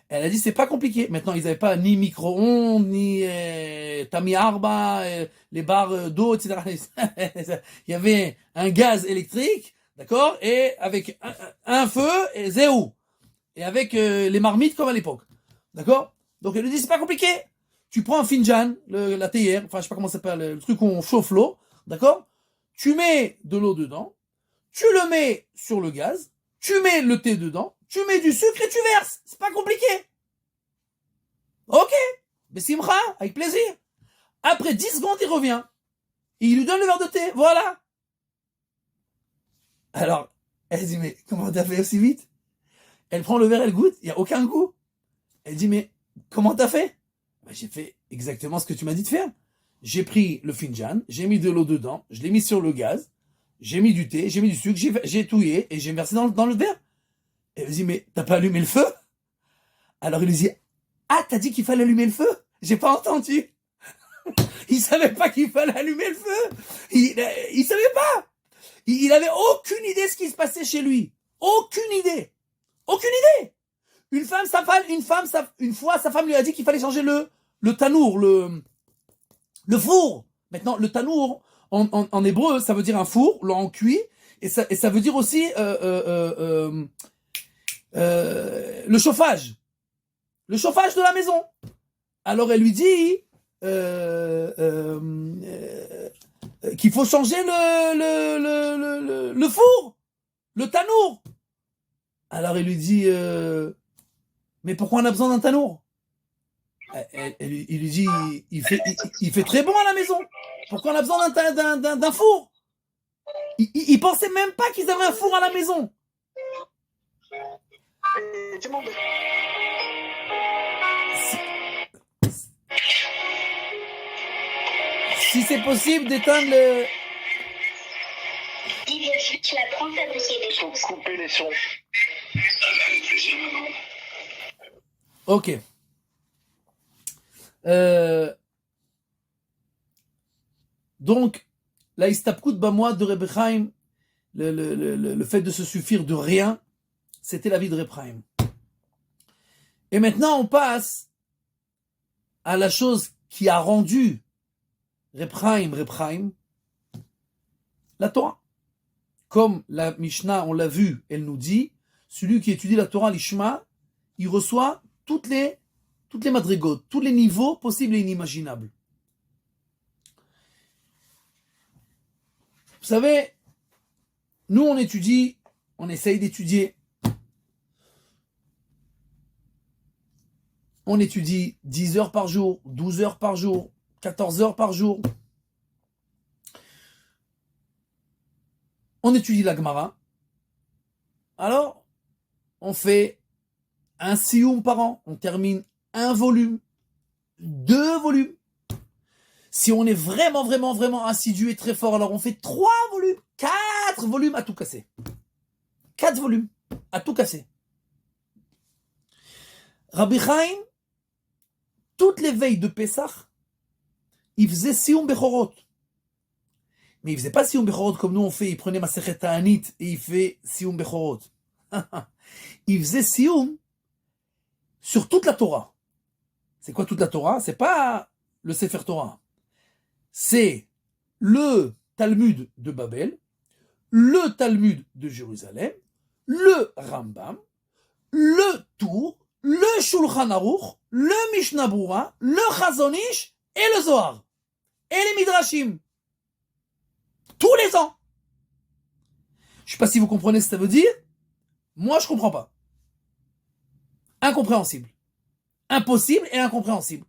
Elle a dit, c'est pas compliqué. Maintenant, ils n'avaient pas ni micro-ondes, ni Tami Arba, les barres d'eau, etc. Il y avait un gaz électrique, d'accord? Et avec un feu, et zéro. Et avec les marmites comme à l'époque. D'accord? Donc elle lui dit, c'est pas compliqué. Tu prends un finjan, la théière, enfin je sais pas comment ça s'appelle, le truc où on chauffe l'eau, d'accord? Tu mets de l'eau dedans, tu le mets sur le gaz, tu mets le thé dedans, tu mets du sucre et tu verses. C'est pas compliqué. Ok, Bessimcha, avec plaisir. Après 10 secondes, il revient. Et il lui donne le verre de thé, voilà. Alors, elle dit, mais comment t'as fait aussi vite? Elle prend le verre, elle goûte, il n'y a aucun goût. Elle dit, mais comment t'as fait? J'ai fait exactement ce que tu m'as dit de faire. J'ai pris le finjan, j'ai mis de l'eau dedans, je l'ai mis sur le gaz, j'ai mis du thé, j'ai mis du sucre, j'ai touillé et j'ai versé dans le verre. Elle me dit, mais t'as pas allumé le feu? Alors il lui dit, ah, t'as dit qu'il fallait allumer le feu? J'ai pas entendu. Il savait pas qu'il fallait allumer le feu. Il savait pas. Il avait aucune idée de ce qui se passait chez lui. Aucune idée. Aucune idée. Une fois, sa femme lui a dit qu'il fallait changer le tanour, le four. Maintenant, le tanour, en hébreu, ça veut dire un four, en cuit, et ça veut dire aussi le chauffage. Le chauffage de la maison. Alors elle lui dit qu'il faut changer le four, le tanour. Alors il lui dit mais pourquoi on a besoin d'un tanour? Il lui dit il fait très bon à la maison. Pourquoi on a besoin d'un four? Il pensait même pas qu'ils avaient un four à la maison. Si c'est possible d'éteindre le... Tu apprends à fabriquer des choses. Couper les sons. Ok. Donc, la istapkout bamoi de Reb Chaim, le fait de se suffire de rien, c'était la vie de Reb Chaim. Et maintenant, on passe à la chose qui a rendu Reb Chaim, la Torah. Comme la Mishnah, on l'a vu, elle nous dit, celui qui étudie la Torah, l'Ishma, il reçoit toutes les madrigotes, tous les niveaux possibles et inimaginables. Vous savez, nous on étudie, on essaye d'étudier. On étudie 10 heures par jour, 12 heures par jour, 14 heures par jour. On étudie la Gemara. Alors, on fait un sioum par an. On termine un volume, 2 volumes. Si on est vraiment assidu et très fort, alors on fait 3 volumes, 4 volumes à tout casser. 4 volumes à tout casser. Rabbi Chaim, toutes les veilles de Pessah, il faisait sioum bechorot. Mais il faisait pas Siyum Bechorot comme nous on fait. Il prenait Masechet Ta'anit et il fait Siyum Bechorot. Il faisait Siyum sur toute la Torah. C'est quoi toute la Torah? C'est pas le Sefer Torah. C'est le Talmud de Babel, le Talmud de Jérusalem, le Rambam, le Tour, le Shulchan Aruch, le Mishnah Berurah, le Chazon Ish et le Zohar. Et les Midrashim. Tous les ans. Je sais pas si vous comprenez ce que ça veut dire. Moi, je comprends pas. Incompréhensible. Impossible et incompréhensible.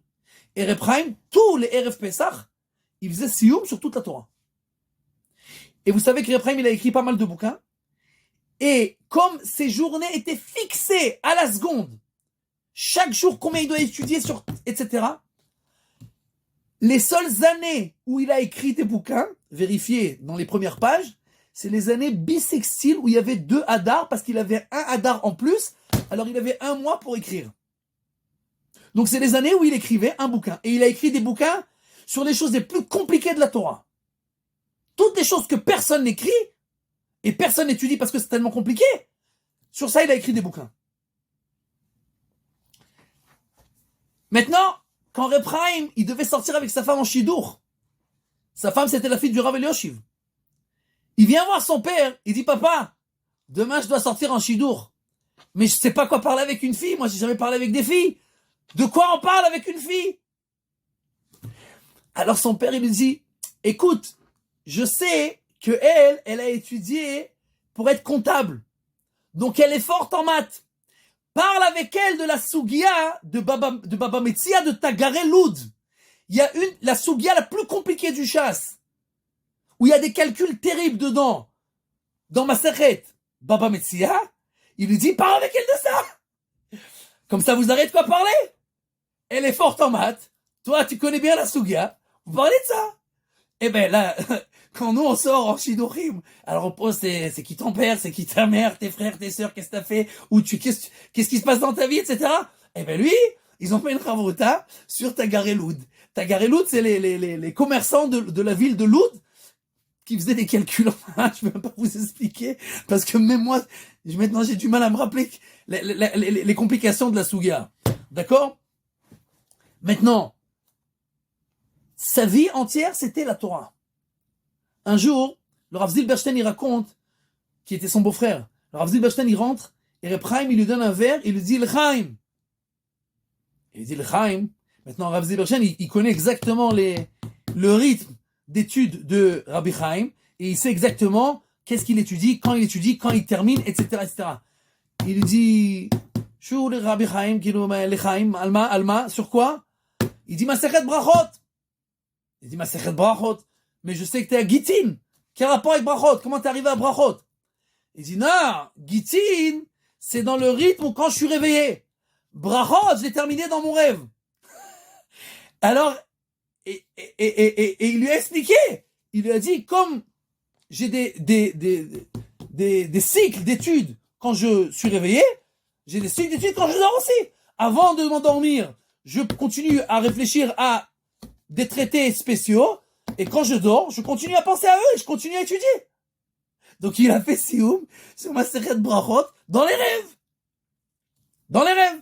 Et Reb Chaim, tous les Erev Pesach, il faisait Siyum sur toute la Torah. Et vous savez que Reb Chaim, il a écrit pas mal de bouquins. Et comme ces journées étaient fixées à la seconde, chaque jour combien il doit étudier, sur, etc., les seules années où il a écrit des bouquins, vérifiés dans les premières pages, c'est les années bissextiles où il y avait 2 Hadar, parce qu'il avait un Hadar en plus, alors il avait 1 mois pour écrire. Donc c'est les années où il écrivait un bouquin. Et il a écrit des bouquins sur les choses les plus compliquées de la Torah. Toutes les choses que personne n'écrit, et personne n'étudie parce que c'est tellement compliqué, sur ça il a écrit des bouquins. Maintenant, quand Reb Chaim, il devait sortir avec sa femme en Shidour, sa femme c'était la fille du Rav Elioshiv, il vient voir son père, il dit papa, demain je dois sortir en Shidour, mais je sais pas quoi parler avec une fille, moi j'ai jamais parlé avec des filles, de quoi on parle avec une fille? Alors son père il lui dit, écoute, je sais que elle a étudié pour être comptable, donc elle est forte en maths. Parle avec elle de la Sugia de Baba Metzia de Tagaré Loud. Il y a la Sugia la plus compliquée du chasse, où il y a des calculs terribles dedans. Dans Masechet Baba Metzia, il lui dit, parle avec elle de ça. Comme ça, vous arrêtez de quoi parler. Elle est forte en maths. Toi, tu connais bien la Sugia. Vous parlez de ça. Eh ben là, quand nous on sort en Shidurim, alors on pose c'est qui ton père, c'est qui ta mère, tes frères, tes sœurs, qu'est-ce que t'as fait, ou qu'est-ce qui se passe dans ta vie, etc. Eh ben lui, ils ont fait une Chavruta sur Tagaré Loud. Tagaré Loud, c'est les commerçants de la ville de Loud qui faisaient des calculs. Je peux même pas vous expliquer parce que même moi, maintenant j'ai du mal à me rappeler les complications de la Sugia. D'accord? Maintenant, sa vie entière, c'était la Torah. Un jour, le Rav Zilberstein, il raconte, qui était son beau-frère, le Rav Zilberstein, il rentre, et Reb Chaim, il lui donne un verre, il lui dit L'chaim. Il dit L'chaim. Maintenant, Rav Zilberstein, il connaît exactement le rythme d'étude de Rabbi Chaim, et il sait exactement qu'est-ce qu'il étudie, quand il termine, etc., etc. Il lui dit, Shou le Rabbi Chaim, L'chaim, Alma, sur quoi? Il dit Masechet Brachot. Il dit Masechet Brachot. Mais je sais que t'es à Gittin. Quel rapport avec Brachot? Comment t'es arrivé à Brachot? Il dit, non, Gittin, c'est dans le rythme où quand je suis réveillé. Brachot, je l'ai terminé dans mon rêve. Alors, et il lui a expliqué. Il lui a dit, comme j'ai des cycles d'études quand je suis réveillé, j'ai des cycles d'études quand je dors aussi. Avant de m'endormir, je continue à réfléchir à des traités spéciaux. Et quand je dors, je continue à penser à eux et je continue à étudier. Donc il a fait Siyum sur Masechet Brachot dans les rêves. Dans les rêves.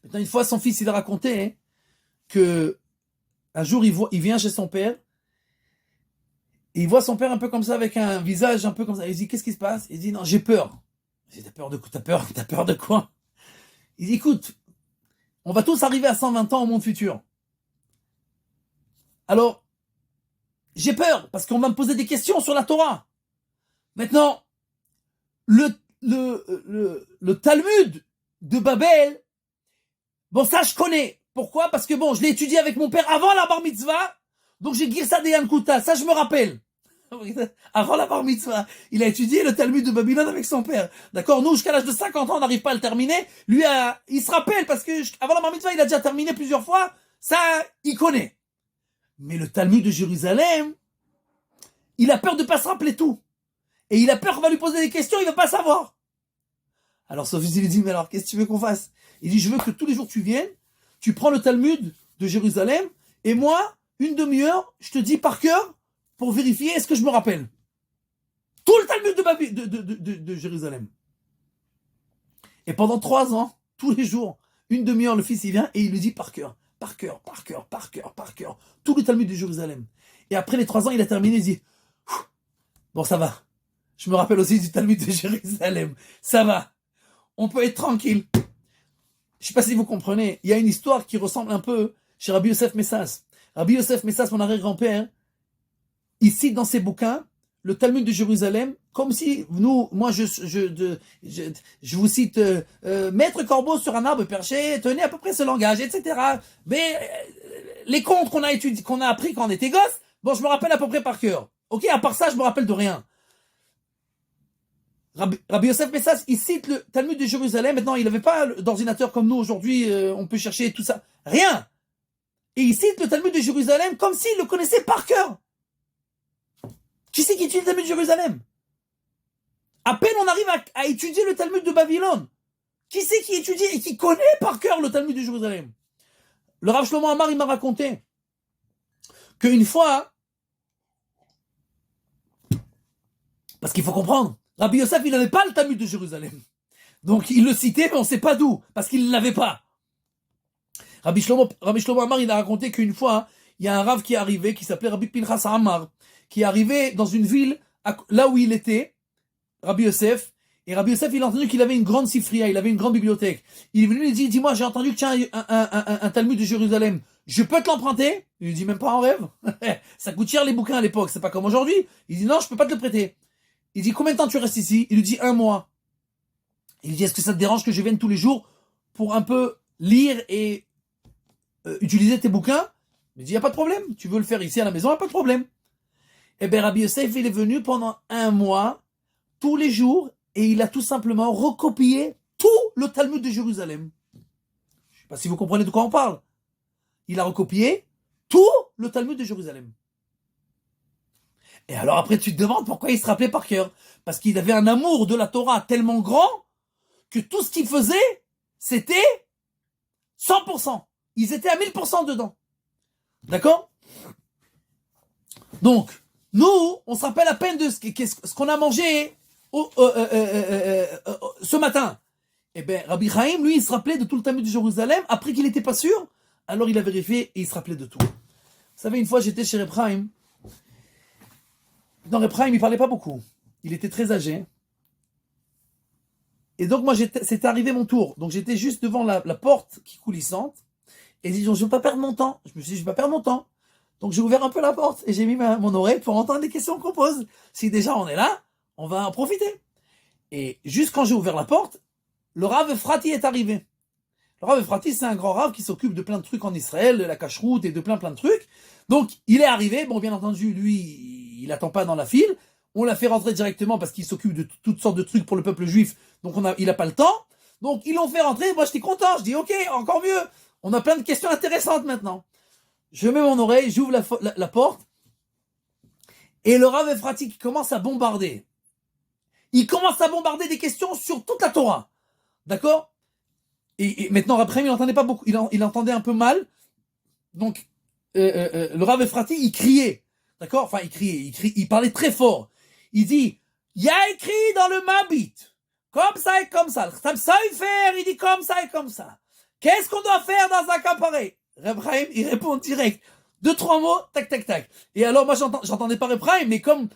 Maintenant, une fois, son fils, il a raconté que un jour, il vient chez son père et il voit son père un peu comme ça, avec un visage un peu comme ça. Il dit, qu'est-ce qui se passe? Il dit, non, j'ai peur. Il dit, t'as peur de quoi? T'as peur de quoi? Il dit, écoute, on va tous arriver à 120 ans au monde futur. Alors, j'ai peur, parce qu'on va me poser des questions sur la Torah. Maintenant, le Talmud de Babel, bon, ça, je connais. Pourquoi? Parce que bon, je l'ai étudié avec mon père avant la bar mitzvah, donc j'ai Girsa de Yankuta, ça, je me rappelle. Avant la bar mitzvah, il a étudié le Talmud de Babylone avec son père. D'accord? Nous, jusqu'à l'âge de 50 ans, on n'arrive pas à le terminer. Lui, il se rappelle, parce que avant la bar mitzvah, il a déjà terminé plusieurs fois. Ça, il connaît. Mais le Talmud de Jérusalem, il a peur de pas se rappeler tout. Et il a peur qu'on va lui poser des questions, il va pas savoir. Alors son fils, il lui dit, mais alors, qu'est-ce que tu veux qu'on fasse? Il dit, je veux que tous les jours tu viennes, tu prends le Talmud de Jérusalem, et moi, une demi-heure, je te dis par cœur pour vérifier est-ce que je me rappelle. Tout le Talmud de Jérusalem. Et pendant 3 ans, tous les jours, une demi-heure, le fils il vient et il lui dit par cœur, par cœur, par cœur, par cœur, par cœur, tout le Talmud de Jérusalem. Et après les 3 ans, il a terminé, il dit, bon ça va, je me rappelle aussi du Talmud de Jérusalem, ça va, on peut être tranquille. Je sais pas si vous comprenez, il y a une histoire qui ressemble un peu chez Rabbi Yosef Messas. Rabbi Yosef Messas, mon arrière-grand-père, il cite dans ses bouquins le Talmud de Jérusalem, comme si moi je vous cite Maître Corbeau sur un arbre perché, tenez à peu près ce langage, etc. Mais les contes qu'on a étudiés, qu'on a appris quand on était gosse, bon, je me rappelle à peu près par cœur. Ok, à part ça, je me rappelle de rien. Rabbi Yosef Messas, il cite le Talmud de Jérusalem. Maintenant, il n'avait pas d'ordinateur comme nous aujourd'hui, on peut chercher tout ça. Rien. Et il cite le Talmud de Jérusalem comme s'il le connaissait par cœur. Qui c'est qui étudie le Talmud de Jérusalem? À peine on arrive à étudier le Talmud de Babylone. Qui c'est qui étudie et qui connaît par cœur le Talmud de Jérusalem? Le Rav Shlomo Amar, il m'a raconté qu'une fois, parce qu'il faut comprendre, Rabbi Yosef, il n'avait pas le Talmud de Jérusalem. Donc il le citait, mais on ne sait pas d'où, parce qu'il ne l'avait pas. Rabbi Shlomo Amar, il a raconté qu'une fois, il y a un Rav qui est arrivé, qui s'appelait Rabbi Pinchas Amar, qui est arrivé dans une ville, là où il était, Rabbi Yosef, et Rabbi Yosef, il a entendu qu'il avait une grande sifria, il avait une grande bibliothèque. Il est venu lui dire, dis-moi, j'ai entendu que tu as un Talmud de Jérusalem, je peux te l'emprunter? Il lui dit, même pas en rêve. Ça coûte cher les bouquins à l'époque, c'est pas comme aujourd'hui. Il dit, non, je peux pas te le prêter. Il dit, combien de temps tu restes ici? Il lui dit, 1 mois. Il lui dit, est-ce que ça te dérange que je vienne tous les jours pour un peu lire et utiliser tes bouquins? Il dit, il n'y a pas de problème, tu veux le faire ici à la maison, il n'y a pas de problème. Eh bien, Rabbi Yosef, il est venu pendant 1 mois, tous les jours, et il a tout simplement recopié tout le Talmud de Jérusalem. Je ne sais pas si vous comprenez de quoi on parle. Il a recopié tout le Talmud de Jérusalem. Et alors après, tu te demandes pourquoi il se rappelait par cœur. Parce qu'il avait un amour de la Torah tellement grand que tout ce qu'il faisait, c'était 100%. Ils étaient à 1000% dedans. D'accord? Donc, nous, on se rappelle à peine de ce qu'on a mangé ce matin. Eh bien, Rabbi Chaim, lui, il se rappelait de tout le Talmud de Jérusalem. Après qu'il n'était pas sûr, alors il a vérifié et il se rappelait de tout. Vous savez, une fois, j'étais chez Reb Chaim. Dans Reb Chaim, il parlait pas beaucoup. Il était très âgé. Et donc, moi, c'était arrivé mon tour. Donc, j'étais juste devant la porte qui coulissante. Et j'ai dit, je ne veux pas perdre mon temps. Je me suis dit, je ne vais pas perdre mon temps. Donc, j'ai ouvert un peu la porte et j'ai mis mon oreille pour entendre les questions qu'on pose. Si déjà on est là, on va en profiter. Et juste quand j'ai ouvert la porte, le Rav Efrati est arrivé. Le Rav Efrati, c'est un grand Rav qui s'occupe de plein de trucs en Israël, de la cacheroute et de plein de trucs. Donc, il est arrivé. Bon, bien entendu, lui, il n'attend pas dans la file. On l'a fait rentrer directement parce qu'il s'occupe de toutes sortes de trucs pour le peuple juif. Donc, il n'a pas le temps. Donc, ils l'ont fait rentrer. Moi, j'étais content. Je dis, ok, encore mieux. On a plein de questions intéressantes maintenant. Je mets mon oreille, j'ouvre la porte. Et le Rav Efrati qui commence à bombarder. Il commence à bombarder des questions sur toute la Torah. D'accord? Et maintenant, après, il n'entendait pas beaucoup. Il entendait un peu mal. Donc, le Rav Efrati, il criait. D'accord? Enfin, il parlait très fort. Il dit, il y a écrit dans le Mabit, comme ça et comme ça. Le Khatam Sofer, il dit comme ça et comme ça. Qu'est-ce qu'on doit faire dans un cas pareil? Reb Chaim, il répond direct. 2-3 mots, tac, tac, tac. Et alors, moi, j'entendais pas Reb Chaim, mais comme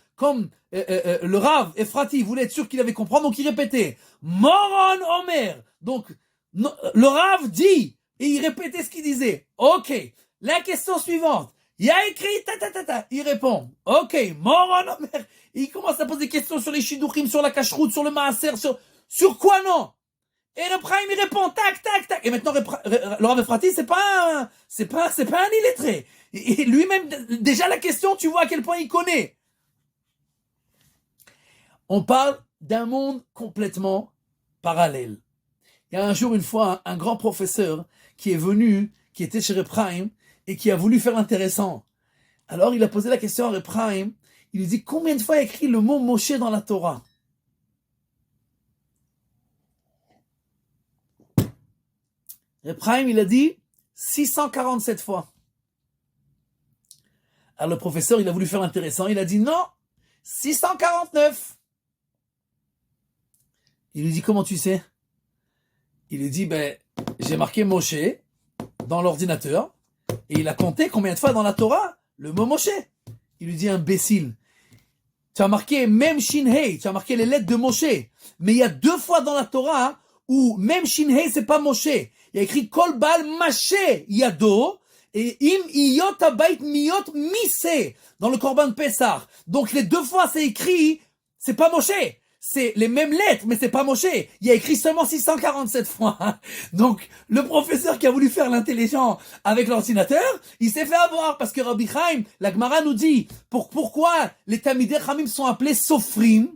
le Rav Efrati voulait être sûr qu'il avait compris, donc il répétait Moron Omer. Donc, le Rav dit, et il répétait ce qu'il disait. Ok, la question suivante. Il y a écrit, ta, ta, ta, ta. Il répond, ok, Moron Omer. Et il commence à poser des questions sur les shidduchim, sur la cacheroute, sur le maaser, sur quoi non? Et Reb Chaim, il répond, tac, tac, tac. Et maintenant, le Rav Efrati, c'est pas un illettré. Et lui-même, déjà la question, tu vois à quel point il connaît. On parle d'un monde complètement parallèle. Il y a un jour, une fois, un grand professeur qui est venu, qui était chez Reb Chaim, et qui a voulu faire l'intéressant. Alors, il a posé la question à Reb Chaim. Il lui dit, combien de fois il a écrit le mot Moshe dans la Torah? Reb Chaim, il a dit 647 fois. Alors le professeur, il a voulu faire intéressant, il a dit non, 649. Il lui dit, comment tu sais? Il lui dit, j'ai marqué Moshe dans l'ordinateur, et il a compté combien de fois dans la Torah le mot Moshe. Il lui dit, imbécile, tu as marqué même Shin Hei, tu as marqué les lettres de Moshe, mais il y a 2 fois dans la Torah où même Shin Hei c'est pas Moshe. Il y a écrit Kol Baal Mashe Yado et Im Iyot Abayit Miyot Mise dans le Korban Pessah. Donc les 2 fois c'est écrit, c'est pas Moshe. C'est les mêmes lettres, mais c'est pas Moshe. Il y a écrit seulement 647 fois. Donc, le professeur qui a voulu faire l'intelligent avec l'ordinateur, il s'est fait avoir, parce que Rabbi Chaim, la Gemara nous dit, pourquoi les Talmidei Chachamim sont appelés Sofrim,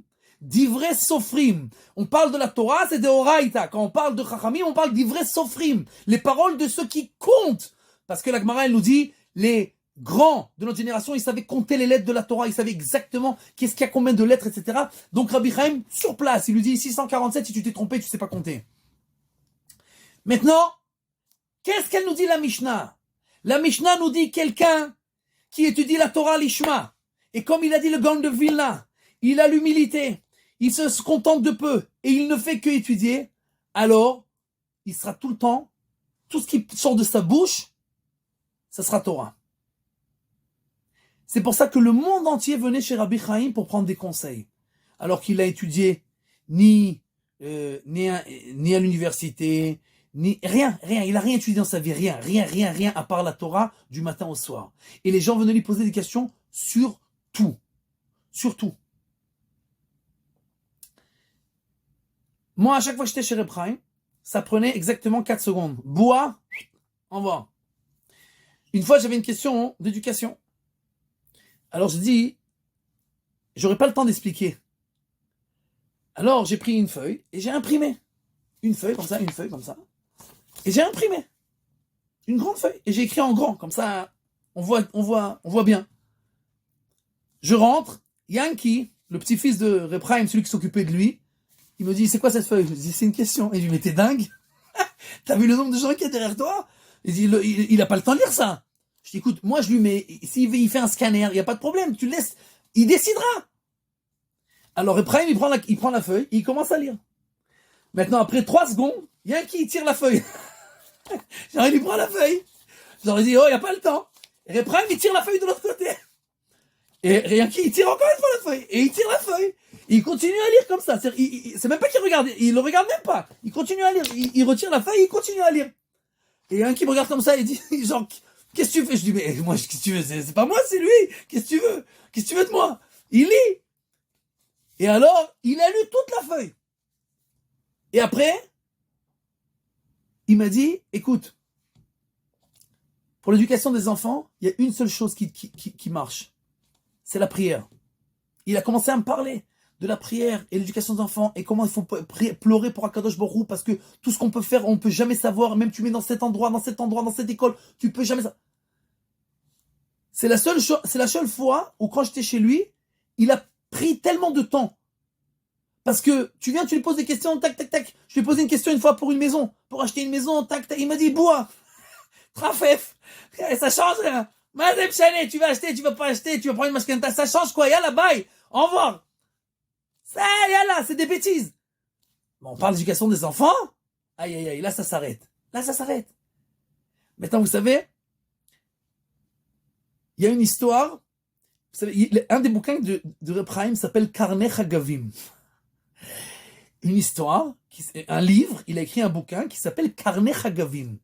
d'ivrei Sofrim. On parle de la Torah, c'est de Oraïta. Quand on parle de Chachamim, on parle d'ivrei Sofrim. Les paroles de ceux qui comptent. Parce que la Gemara, elle nous dit, les grands de notre génération, ils savaient compter les lettres de la Torah, ils savaient exactement qu'est-ce qu'il y a combien de lettres, etc. Donc Rabbi Chaim, sur place, il lui dit 647, si tu t'es trompé, tu sais pas compter. Maintenant, qu'est-ce qu'elle nous dit la Mishnah? La Mishnah nous dit quelqu'un qui étudie la Torah l'Ishma, et comme il a dit le Gaon de Vilna, il a l'humilité, il se contente de peu, et il ne fait que étudier, alors, il sera tout le temps, tout ce qui sort de sa bouche, ça sera Torah. C'est pour ça que le monde entier venait chez Rabbi Chaim pour prendre des conseils. Alors qu'il a étudié ni à l'université, ni rien. Il a rien étudié dans sa vie, rien, à part la Torah du matin au soir. Et les gens venaient lui poser des questions sur tout. Sur tout. Moi, à chaque fois que j'étais chez Rabbi Chaim, ça prenait exactement 4 secondes. Bois, envoie. Une fois, j'avais une question d'éducation. Alors je dis, j'aurais pas le temps d'expliquer. Alors j'ai pris une feuille et j'ai imprimé. Une feuille comme ça. Et j'ai imprimé. Une grande feuille. Et j'ai écrit en grand, comme ça, on voit bien. Je rentre, Yankee, le petit-fils de Reb Chaim, celui qui s'occupait de lui, il me dit, c'est quoi cette feuille? Je dis, c'est une question. Et je lui dis, mais t'es dingue? T'as vu le nombre de gens qui est derrière toi? Il dit, il a pas le temps de lire ça. Je dis, écoute, moi je lui mets, s'il fait un scanner, il n'y a pas de problème, tu le laisses, il décidera. Alors Ephraim, il prend la feuille, il commence à lire. Maintenant, après 3 secondes, il y a un qui tire la feuille. Genre, il lui prend la feuille. Genre, il dit, oh, il n'y a pas le temps. Et Ephraim, il tire la feuille de l'autre côté. Et rien qui, il tire encore une fois la feuille. Et il tire la feuille. Et il continue à lire comme ça. C'est même pas qu'il regarde, il le regarde même pas. Il continue à lire. Il retire la feuille, il continue à lire. Et il y a un qui me regarde comme ça, il dit, genre, qu'est-ce que tu fais? Je dis, mais moi, qu'est-ce que tu veux? C'est pas moi, c'est lui. Qu'est-ce que tu veux? Qu'est-ce que tu veux de moi? Il lit. Et alors, il a lu toute la feuille. Et après, il m'a dit, écoute, pour l'éducation des enfants, il y a une seule chose qui marche. C'est la prière. Il a commencé à me parler de la prière et l'éducation des enfants et comment il faut pleurer pour Akadosh Baruch Hu parce que tout ce qu'on peut faire, on peut jamais savoir. Même tu mets dans cet endroit, dans cette école, tu peux jamais savoir. C'est la seule fois où quand j'étais chez lui, il a pris tellement de temps. Parce que tu viens, tu lui poses des questions, tac. Je lui ai posé une question une fois pour une maison, pour acheter une maison, tac. Il m'a dit, bois, trafef, ça change rien. Madame Chanet, tu vas acheter, tu vas pas acheter, tu vas prendre une mashkenta, ça change quoi? Yalla, bye, au revoir. Ça, yalla, c'est des bêtises. Bon, on parle d'éducation des enfants. Aïe, là ça s'arrête. Maintenant, vous savez, il y a une histoire. Vous savez, un des bouquins de Reb Chaim s'appelle Karnei Chagavim. Une histoire, un livre, il a écrit un bouquin qui s'appelle Karnei Chagavim.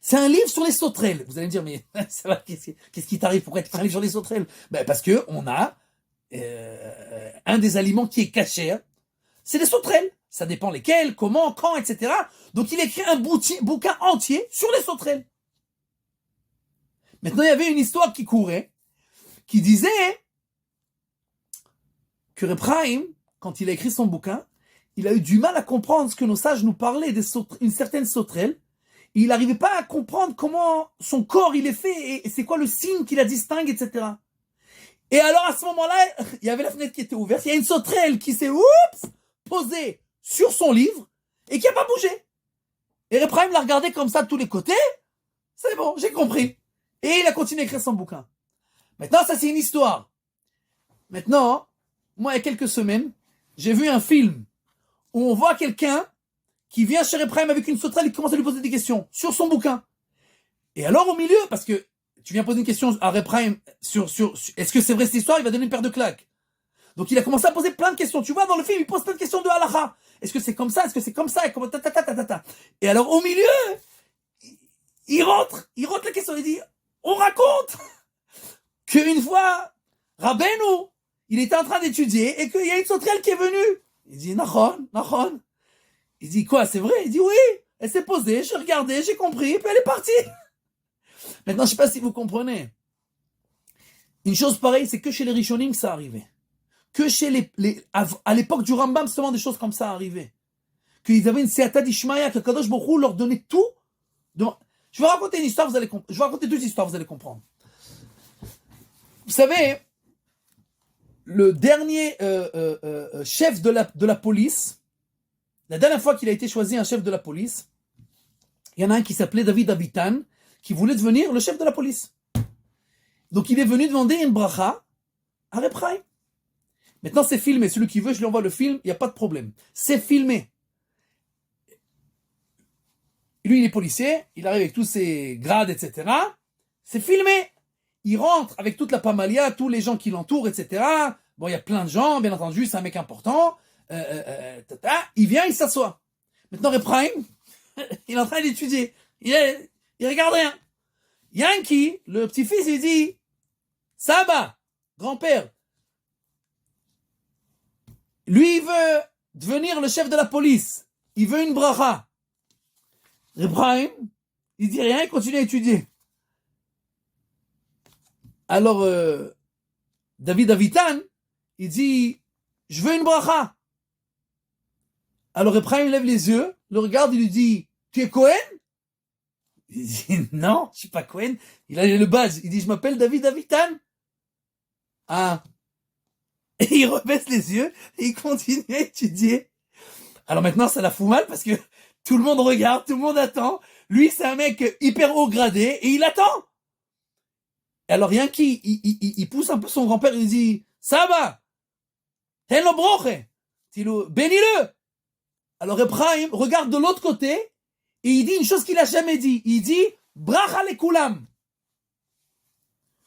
C'est un livre sur les sauterelles. Vous allez me dire, mais ça va, qu'est-ce qui t'arrive pour être un livre sur les sauterelles? Parce que on a un des aliments qui est caché, c'est les sauterelles. Ça dépend lesquels, comment, quand, etc. Donc il écrit un bouquin entier sur les sauterelles. Maintenant, il y avait une histoire qui courait, qui disait que Reb Chaim, quand il a écrit son bouquin, il a eu du mal à comprendre ce que nos sages nous parlaient d'une certaine sauterelle. Il n'arrivait pas à comprendre comment son corps il est fait et c'est quoi le signe qui la distingue, etc. Et alors à ce moment-là, il y avait la fenêtre qui était ouverte, il y a une sauterelle qui s'est posée sur son livre et qui n'a pas bougé. Et Reb Chaim l'a regardé comme ça de tous les côtés. C'est bon, j'ai compris. Et il a continué à écrire son bouquin. Maintenant, ça, c'est une histoire. Maintenant, moi, il y a quelques semaines, j'ai vu un film où on voit quelqu'un qui vient chez Reb Chaim avec une sauterelle et qui commence à lui poser des questions sur son bouquin. Et alors, au milieu, parce que tu viens poser une question à Reb Chaim sur est-ce que c'est vrai cette histoire, il va donner une paire de claques. Donc, il a commencé à poser plein de questions. Tu vois, dans le film, il pose plein de questions de halakha. Est-ce que c'est comme ça? Est-ce que c'est comme ça? Et comment ta. Et alors, au milieu, il rentre la question. Il dit, on raconte qu'une fois, Rabbeinu, il était en train d'étudier et qu'il y a une sauterelle qui est venue. Il dit, Nachon. Il dit, quoi, c'est vrai? Il dit, oui. Elle s'est posée, j'ai regardé, j'ai compris, puis elle est partie. Maintenant, je sais pas si vous comprenez. Une chose pareille, c'est que chez les Rishonim, ça arrivait. Que chez à l'époque du Rambam, seulement des choses comme ça arrivaient. Qu'ils avaient une Seata d'Ishmaïa, que Kadosh Baruch Hu leur donnait tout. Je vais raconter une histoire, je vais raconter deux histoires, vous allez comprendre. Vous savez, le dernier chef de la police, la dernière fois qu'il a été choisi un chef de la police, il y en a un qui s'appelait David Abitan, qui voulait devenir le chef de la police. Donc il est venu demander une bracha à Reb Chaim. Maintenant c'est filmé, celui qui veut, je lui envoie le film, il n'y a pas de problème. C'est filmé. Lui il est policier, il arrive avec tous ses grades, etc. C'est filmé. Il rentre avec toute la pamalia, tous les gens qui l'entourent, etc. Bon, il y a plein de gens, bien entendu, c'est un mec important. Il vient, il s'assoit. Maintenant, Reb Chaim, il est en train d'étudier. Il regarde rien. Yankee, le petit-fils, il dit, Saba, grand-père, lui, il veut devenir le chef de la police. Il veut une bracha. Reb Chaim, il dit rien, il continue à étudier. Alors, David Avitan, il dit, je veux une bracha. Alors, Reb Chaim lève les yeux, le regarde, il lui dit, tu es Cohen? Il dit, non, je suis pas Cohen. Il a le badge. Il dit, je m'appelle David Avitan. Ah. Et il rebaisse les yeux, et il continue à étudier. Alors maintenant, ça la fout mal parce que tout le monde regarde, tout le monde attend. Lui, c'est un mec hyper haut gradé, et il attend. Et alors, rien il pousse un peu son grand-père, il dit, Saba, ten lo broche. Bénis-le. Alors, Reb Chaim regarde de l'autre côté, et il dit une chose qu'il a jamais dit. Il dit, bracha lekulam.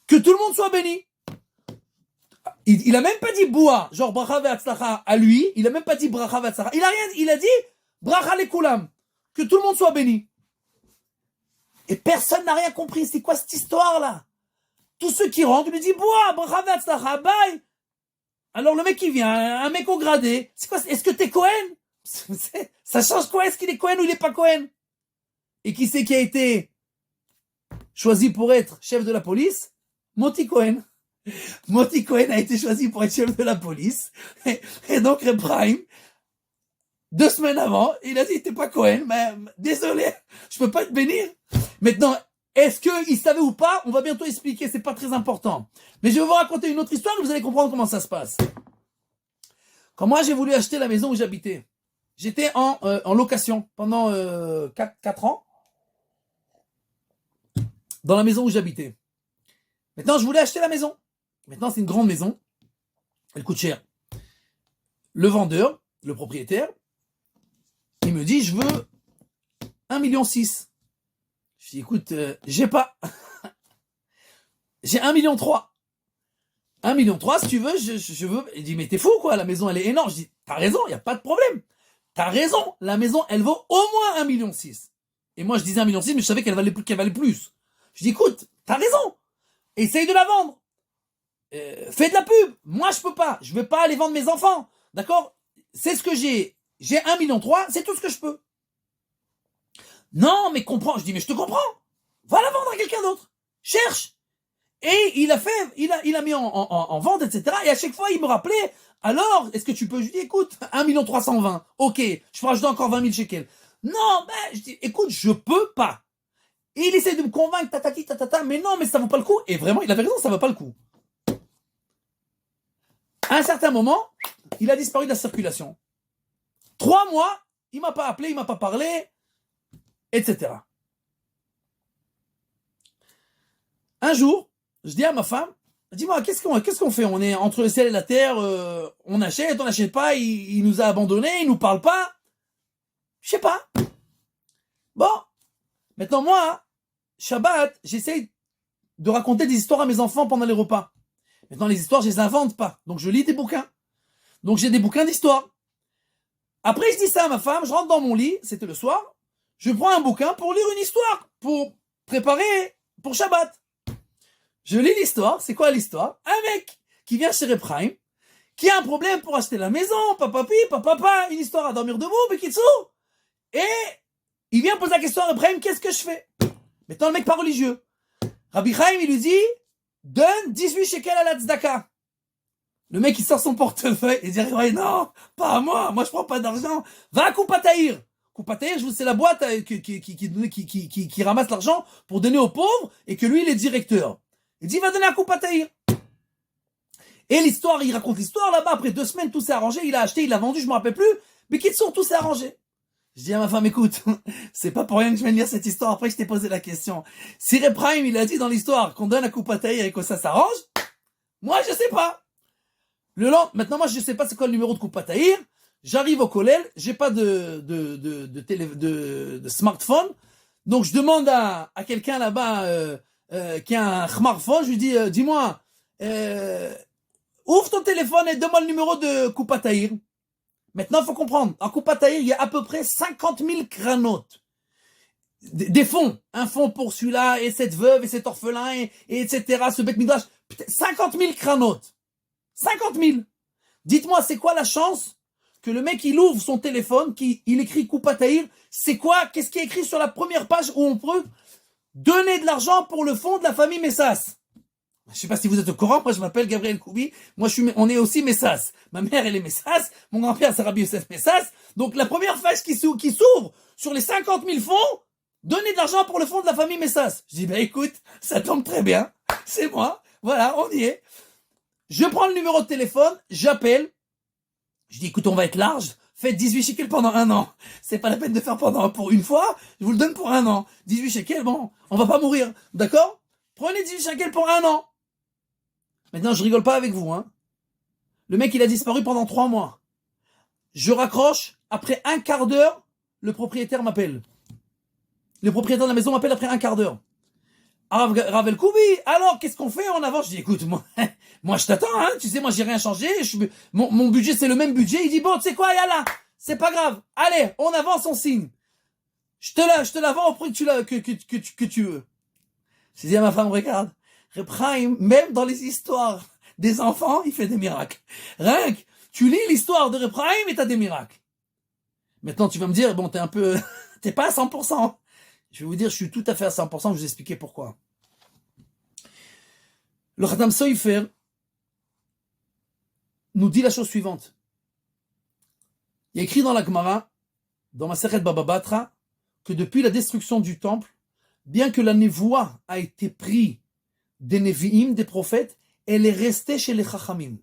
Que tout le monde soit béni. Il a même pas dit boua, genre bracha ve'atzlacha à lui. Il a même pas dit bracha ve'atzlacha. Il a rien, il a dit bracha lekulam. Que tout le monde soit béni. Et personne n'a rien compris. C'est quoi cette histoire-là? Tous ceux qui rentrent, lui disent boua, bracha ve'atzlacha, bye. Alors le mec qui vient, un mec au gradé, c'est quoi? Est-ce que t'es Cohen? Ça change quoi? Est-ce qu'il est Cohen ou il est pas Cohen? Et qui c'est qui a été choisi pour être chef de la police? Moti Cohen. Moti Cohen a été choisi pour être chef de la police. Et donc Reb Chaim, 2 semaines avant, il a dit, t'es pas Cohen, mais désolé, je peux pas te bénir. Maintenant, est-ce qu'il savait ou pas? On va bientôt expliquer, c'est pas très important. Mais je vais vous raconter une autre histoire et vous allez comprendre comment ça se passe. Quand moi j'ai voulu acheter la maison où j'habitais, j'étais en location pendant 4 ans dans la maison où j'habitais. Maintenant, je voulais acheter la maison. Maintenant, c'est une grande maison. Elle coûte cher. Le vendeur, le propriétaire, il me dit, je veux 1,6 million. Je dis, écoute, j'ai pas. J'ai 1,3 million. 1,3 million, si tu veux, je veux. Il dit, mais t'es fou, quoi, la maison, elle est énorme. Je dis, t'as raison, il n'y a pas de problème. T'as raison, la maison, elle vaut au moins 1,6 million. Et moi, je disais 1,6 million, mais je savais qu'elle valait plus. Je dis, écoute, t'as raison. Essaye de la vendre. Fais de la pub. Moi, je peux pas. Je vais pas aller vendre mes enfants. D'accord? C'est ce que j'ai. J'ai 1,3 million, c'est tout ce que je peux. Non, mais comprends. Je dis, mais je te comprends. Va la vendre à quelqu'un d'autre. Cherche. Et il a mis en vente, etc. Et à chaque fois, il me rappelait, alors, est-ce que tu peux? Je dis, écoute, 1,320 million. Ok, je peux rajouter encore 20 000 shekels. Non, je dis, écoute, je peux pas. Et il essaie de me convaincre, mais non, mais ça vaut pas le coup. Et vraiment, il avait raison, ça vaut pas le coup. À un certain moment, il a disparu de la circulation. 3 mois, il m'a pas appelé, il m'a pas parlé, etc. Un jour, je dis à ma femme, Dis-moi, qu'est-ce qu'on fait? On est entre le ciel et la terre, on n'achète pas, il nous a abandonnés, il nous parle pas. Je sais pas. Bon. Maintenant, moi, Shabbat, j'essaye de raconter des histoires à mes enfants pendant les repas. Maintenant, les histoires, je les invente pas. Donc, je lis des bouquins. Donc, j'ai des bouquins d'histoire. Après, je dis ça à ma femme, je rentre dans mon lit, c'était le soir, je prends un bouquin pour lire une histoire, pour préparer pour Shabbat. Je lis l'histoire, c'est quoi l'histoire? Un mec qui vient chez Repraim, qui a un problème pour acheter la maison, papa, une histoire à dormir debout, Bekitsu. Et il vient poser la question à Repraim, qu'est-ce que je fais? Maintenant, le mec pas religieux. Rabbi Chaim, il lui dit, donne 18 shekels à la tzedaka. Le mec, il sort son portefeuille et dit, ouais, non, pas à moi je prends pas d'argent. Va à Koupataïr. Koupataïr, je vous sais la boîte qui ramasse l'argent pour donner aux pauvres et que lui, il est directeur. Il dit, va donner à Koupataïr. Et l'histoire, il raconte l'histoire là-bas. Après 2 semaines, tout s'est arrangé. Il a acheté, il a vendu, je me rappelle plus. Mais qu'ils sont, tout s'est arrangé. Je dis à ma femme, écoute, c'est pas pour rien que je viens de lire cette histoire. Après, je t'ai posé la question. Si Repraim, il a dit dans l'histoire qu'on donne à Koupataïr et que ça s'arrange, moi, je sais pas. Maintenant, moi, je sais pas c'est quoi le numéro de Koupataïr. J'arrive au collège, j'ai pas de smartphone. Donc, je demande à quelqu'un là-bas, qui a un smartphone, je lui dis, dis-moi, ouvre ton téléphone et donne-moi le numéro de Koupataïr. Maintenant, il faut comprendre. En Koupataïr, il y a à peu près 50 000 cranotes. Des fonds. Un fonds pour celui-là, et cette veuve, et cet orphelin, et etc. Ce Beth Midrash. 50 000 cranotes. 50 000. Dites-moi, c'est quoi la chance que le mec, il ouvre son téléphone, il écrit Koupataïr. C'est quoi? Qu'est-ce qui est écrit sur la première page où on peut donner de l'argent pour le fonds de la famille Messas? Je sais pas si vous êtes au courant, moi je m'appelle Gabriel Koubi, on est aussi Messas. Ma mère elle est Messas, mon grand-père c'est Rabbi Yosef Messas. Donc la première page qui s'ouvre sur les 50 000 fonds, donner de l'argent pour le fonds de la famille Messas. Je dis ben écoute, ça tombe très bien, c'est moi, voilà, on y est. Je prends le numéro de téléphone, j'appelle, je dis écoute on va être large, faites 18 shekels pendant 1 an. C'est pas la peine de faire pour une fois, je vous le donne pour 1 an. 18 shekels, bon, on va pas mourir, d'accord? Prenez 18 shekels pour 1 an. Maintenant, je rigole pas avec vous, hein. Le mec, il a disparu pendant 3 mois. Je raccroche, après 1 quart d'heure, le propriétaire m'appelle. Le propriétaire de la maison m'appelle après 1 quart d'heure. Ravel Koubi, alors, qu'est-ce qu'on fait en avant? Je dis, écoute, moi, je t'attends, hein. Tu sais, moi, j'ai rien changé. Mon budget, c'est le même budget. Il dit, bon, tu sais quoi, yalla, c'est pas grave. Allez, on avance, on signe. Je te la vends au prix que tu veux. Je dis à ma femme, regarde. Repraim, même dans les histoires des enfants, il fait des miracles. Rien que tu lis l'histoire de Repraim et t'as des miracles. Maintenant, tu vas me dire, bon, t'es pas à 100%. Je vais vous dire, je suis tout à fait à 100%, je vais vous expliquer pourquoi. Le Khatam Sofer nous dit la chose suivante. Il y a écrit dans la Gemara, dans Masechet Baba Batra, que depuis la destruction du temple, bien que la névoie a été prise des Nevi'im, des prophètes, elle est restée chez les Chachamim.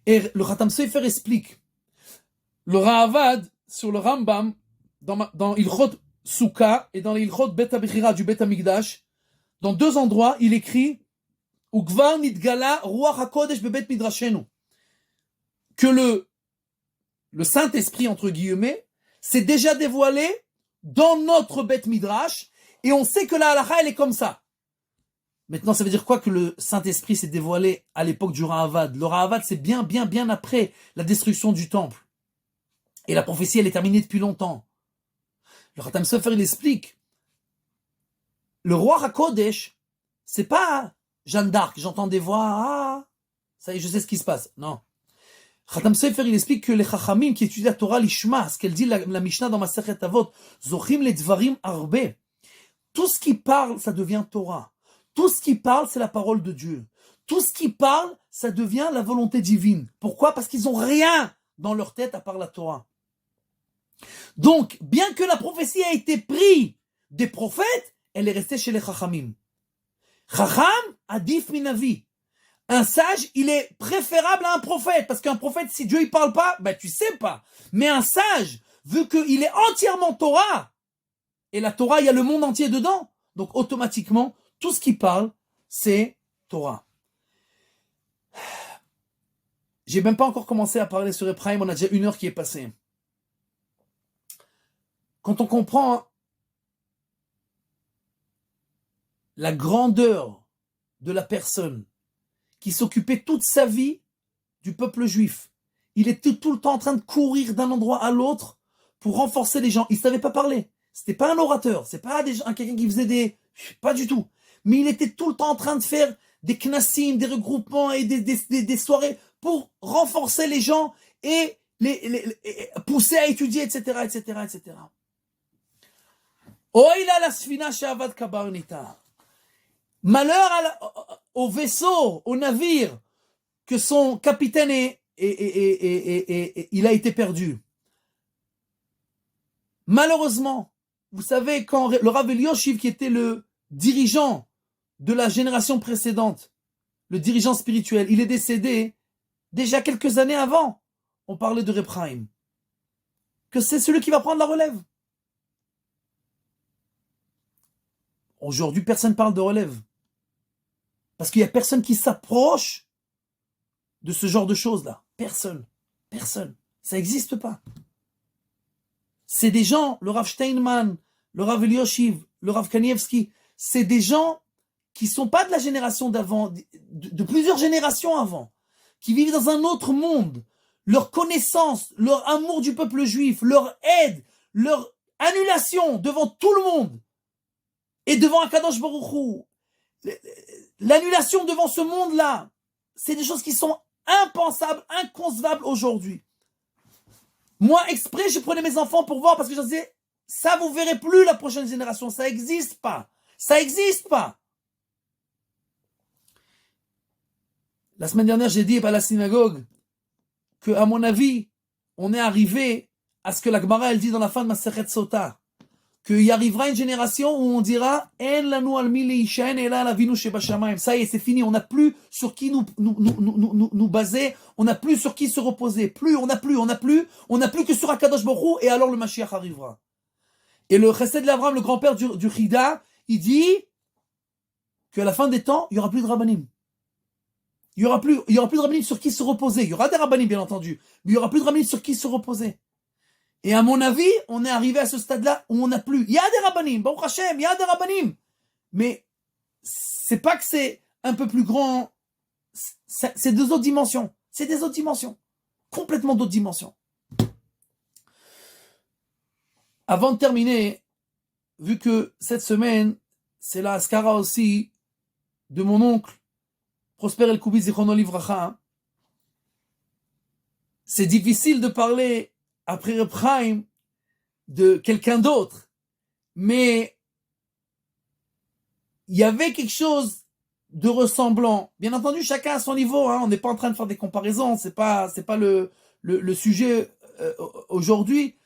Et le Khatam Sofer explique, le Ra'avad, sur le Rambam, dans Ilchot Souka et dans l'Ilchot Bet HaBechira du Bet HaMikdash, dans 2 endroits, il écrit Ukvar nitgala ruach hakodesh bebet midrashenu, que le Saint-Esprit, entre guillemets, s'est déjà dévoilé dans notre Bet Midrash, et on sait que la halakha, elle est comme ça. Maintenant, ça veut dire quoi que le Saint-Esprit s'est dévoilé à l'époque du Ra'avad? Le Ra'avad, c'est bien après la destruction du temple. Et la prophétie, elle est terminée depuis longtemps. Le Khatam Sofer, il explique. Le roi HaKodesh, c'est pas Jeanne d'Arc, j'entends des voix, ça y est, je sais ce qui se passe. Non. Khatam Sofer, il explique que les Chachamim qui étudient la Torah, l'Ishma, ce qu'elle dit la Mishnah dans Masechet Avot, Zochim le Dvarim Arbe. Tout ce qui parle, ça devient Torah. Tout ce qui parle, c'est la parole de Dieu. Tout ce qui parle, ça devient la volonté divine. Pourquoi? Parce qu'ils n'ont rien dans leur tête à part la Torah. Donc, bien que la prophétie a été prise des prophètes, elle est restée chez les Chachamim. Chacham adif minavi. Un sage, il est préférable à un prophète. Parce qu'un prophète, si Dieu ne parle pas, ben tu sais pas. Mais un sage, vu qu'il est entièrement Torah, et la Torah, il y a le monde entier dedans, donc automatiquement, tout ce qui parle, c'est Torah. J'ai même pas encore commencé à parler sur Ephraim, on a déjà 1 heure qui est passée. Quand on comprend la grandeur de la personne qui s'occupait toute sa vie du peuple juif, il était tout le temps en train de courir d'un endroit à l'autre pour renforcer les gens. Il ne savait pas parler. C'était pas un orateur, c'est pas quelqu'un qui faisait des... Pas du tout. Mais il était tout le temps en train de faire des knassim, des regroupements et des soirées pour renforcer les gens et les pousser à étudier, etc., etc., etc. Oïla la sfina she'avad kabarnita. Malheur au vaisseau, au navire, que son capitaine il a été perdu. Malheureusement, vous savez, quand le Rav Elioshiv, qui était le dirigeant de la génération précédente, le dirigeant spirituel, il est décédé déjà quelques années avant. On parlait de Reb Chaim, que c'est celui qui va prendre la relève. Aujourd'hui, personne ne parle de relève. Parce qu'il n'y a personne qui s'approche de ce genre de choses-là. Personne. Personne. Ça n'existe pas. C'est des gens, le Rav Steinman, le Rav Elioshiv, le Rav Kanievski, c'est des gens qui ne sont pas de la génération d'avant, de plusieurs générations avant, qui vivent dans un autre monde. Leur connaissance, leur amour du peuple juif, leur aide, leur annulation devant tout le monde et devant Akadosh Baruch Hu, l'annulation devant ce monde-là, c'est des choses qui sont impensables, inconcevables aujourd'hui. Moi, exprès, je prenais mes enfants pour voir parce que je disais, ça vous verrez plus la prochaine génération, ça n'existe pas. Ça n'existe pas. La semaine dernière, j'ai dit à la synagogue que, à mon avis, on est arrivé à ce que la Gemara, elle dit dans la fin de Masechet Sota, qu'il y arrivera une génération où on dira En lanu al mi leishaen ela lavinu shebashamayim. Ça y est, c'est fini. On n'a plus sur qui nous baser. On n'a plus sur qui se reposer. On n'a plus que sur Akadosh Baruch Hu. Et alors le Mashiach arrivera. Et le Chesed l'Avram, le grand-père du Chida, il dit qu'à la fin des temps, il n'y aura plus de rabbanim. Il y aura plus de rabbanim sur qui se reposer. Il y aura des rabbanim, bien entendu, mais il y aura plus de rabbanim sur qui se reposer. Et à mon avis, on est arrivé à ce stade-là où on n'a plus. Il y a des rabbanim, Baruch Hashem, il y a des rabbanim. Mais c'est pas que c'est un peu plus grand. C'est deux autres dimensions. C'est des autres dimensions. Complètement d'autres dimensions. Avant de terminer, vu que cette semaine, c'est la askara aussi de mon oncle, Prosper El-Koubi Zichrono Livracha, c'est difficile de parler après Reb Chaim de quelqu'un d'autre, mais il y avait quelque chose de ressemblant. Bien entendu, chacun à son niveau, hein, on n'est pas en train de faire des comparaisons, c'est pas le sujet aujourd'hui,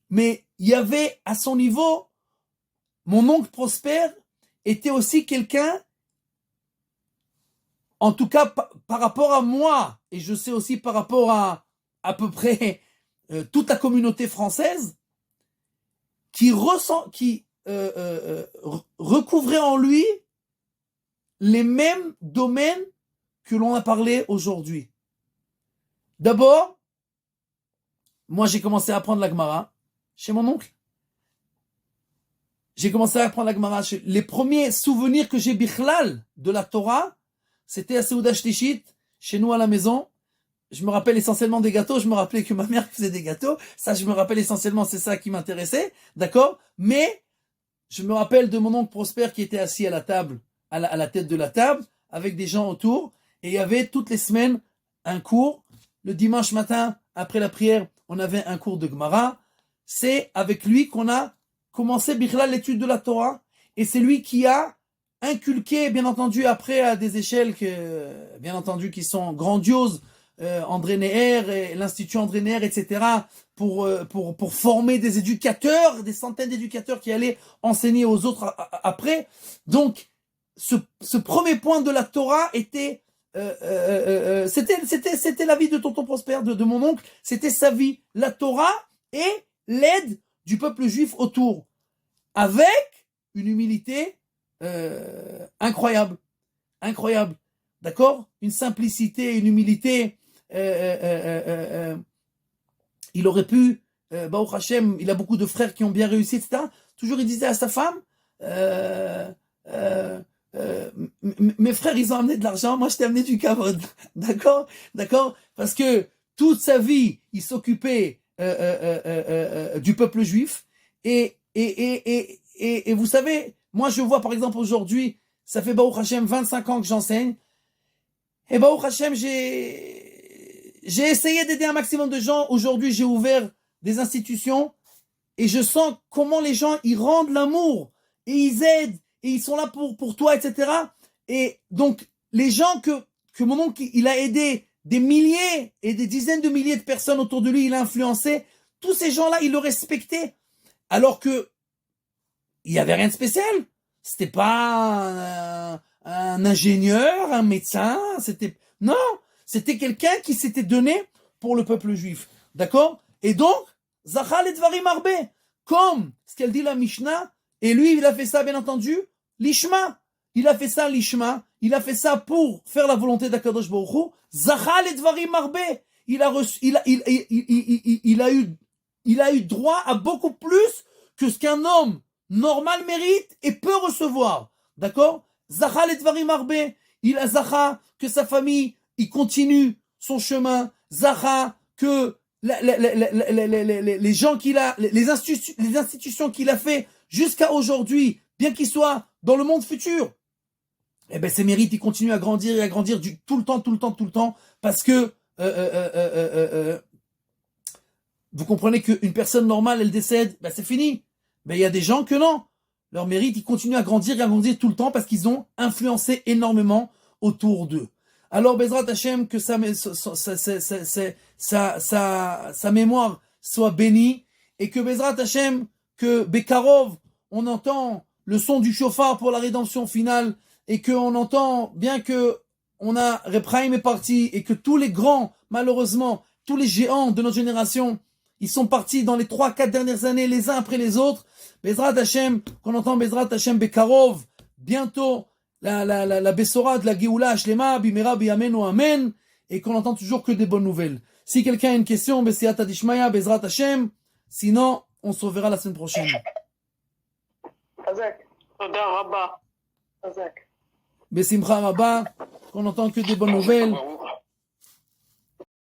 mais il y avait à son niveau, mon oncle Prosper était aussi quelqu'un, en tout cas par rapport à moi, et je sais aussi par rapport à peu près toute la communauté française, qui recouvrait en lui les mêmes domaines que l'on a parlé aujourd'hui. D'abord, moi j'ai commencé à apprendre la Gemara chez mon oncle. J'ai commencé à apprendre la Gemara. Les premiers souvenirs que j'ai bichlal de la Torah, c'était à Seuda Shtishit, chez nous à la maison. Je me rappelle essentiellement des gâteaux, je me rappelais que ma mère faisait des gâteaux, ça je me rappelle essentiellement, c'est ça qui m'intéressait, d'accord? Mais je me rappelle de mon oncle Prosper qui était assis à la table, à la tête de la table, avec des gens autour, et il y avait toutes les semaines un cours. Le dimanche matin, après la prière, on avait un cours de Gemara. C'est avec lui qu'on a commencé bichlal l'étude de la Torah, et c'est lui qui a inculqué, bien entendu, après à des échelles bien entendu, qui sont grandioses, André Neher et l'Institut André Neher, etc., pour former des éducateurs, des centaines d'éducateurs qui allaient enseigner aux autres après. Donc, ce premier point de la Torah était, c'était la vie de tonton Prosper, de mon oncle, c'était sa vie, la Torah et l'aide du peuple juif autour, avec une humilité incroyable, d'accord, une simplicité, une humilité il aurait pu, Baruch Hashem, il a beaucoup de frères qui ont bien réussi, etc. Toujours il disait à sa femme, mes frères, ils ont amené de l'argent, moi je t'ai amené du kavod. D'accord? D'accord? Parce que toute sa vie, il s'occupait du peuple juif. Et vous savez, moi je vois par exemple aujourd'hui, ça fait Baruch Hashem 25 ans que j'enseigne. Et Baruch Hashem, j'ai essayé d'aider un maximum de gens. Aujourd'hui, j'ai ouvert des institutions et je sens comment les gens, ils rendent l'amour et ils aident et ils sont là pour toi, etc. Et donc, les gens que mon oncle, il a aidé des milliers et des dizaines de milliers de personnes autour de lui, il a influencé, tous ces gens-là, il le respectait. Alors que, il y avait rien de spécial. C'était pas un ingénieur, un médecin, non, c'était quelqu'un qui s'était donné pour le peuple juif. D'accord? Et donc, Zachal et Dvarim Arbe, comme ce qu'elle dit la Mishnah, et lui, il a fait ça, bien entendu, l'Ishma. Il a fait ça, l'Ishma. Il a fait ça pour faire la volonté d'Akadosh Baruch Hu. Zachal et Dvarim Arbe. Il a eu droit à beaucoup plus que ce qu'un homme normal mérite et peut recevoir. D'accord? Zachal et Dvarim Arbe. Il a Zacha, que sa famille, il continue son chemin. Zacha, que les gens qu'il a, les institutions qu'il a fait jusqu'à aujourd'hui, bien qu'il soit dans le monde futur, eh ben ses mérites, ils continuent à grandir et à grandir tout le temps, parce que vous comprenez qu'une personne normale, elle décède, ben c'est fini. Mais il y a des gens que non. Leurs mérites, ils continuent à grandir et à grandir tout le temps parce qu'ils ont influencé énormément autour d'eux. Alors, Bezrat Hashem, que sa mémoire soit bénie et que Bezrat Hashem, que Bekarov, on entend le son du chauffard pour la rédemption finale et qu'on entend, bien que on a Repraim est parti et que tous les grands, malheureusement, tous les géants de notre génération, ils sont partis dans les 3-4 dernières années, les uns après les autres. Bezrat Hashem, qu'on entend Bezrat Hashem Bekarov, bientôt, la Bessora de la Géoula Shlema, Bimera Biyamenu Amen, et qu'on entend toujours que des bonnes nouvelles. Si quelqu'un a une question, Bessiata Dishmaya, Bezrat Hashem, sinon, on se reverra la semaine prochaine. Hazak. Toda Rabba. Hazak. Besimcha Rabba, qu'on entend que des bonnes nouvelles.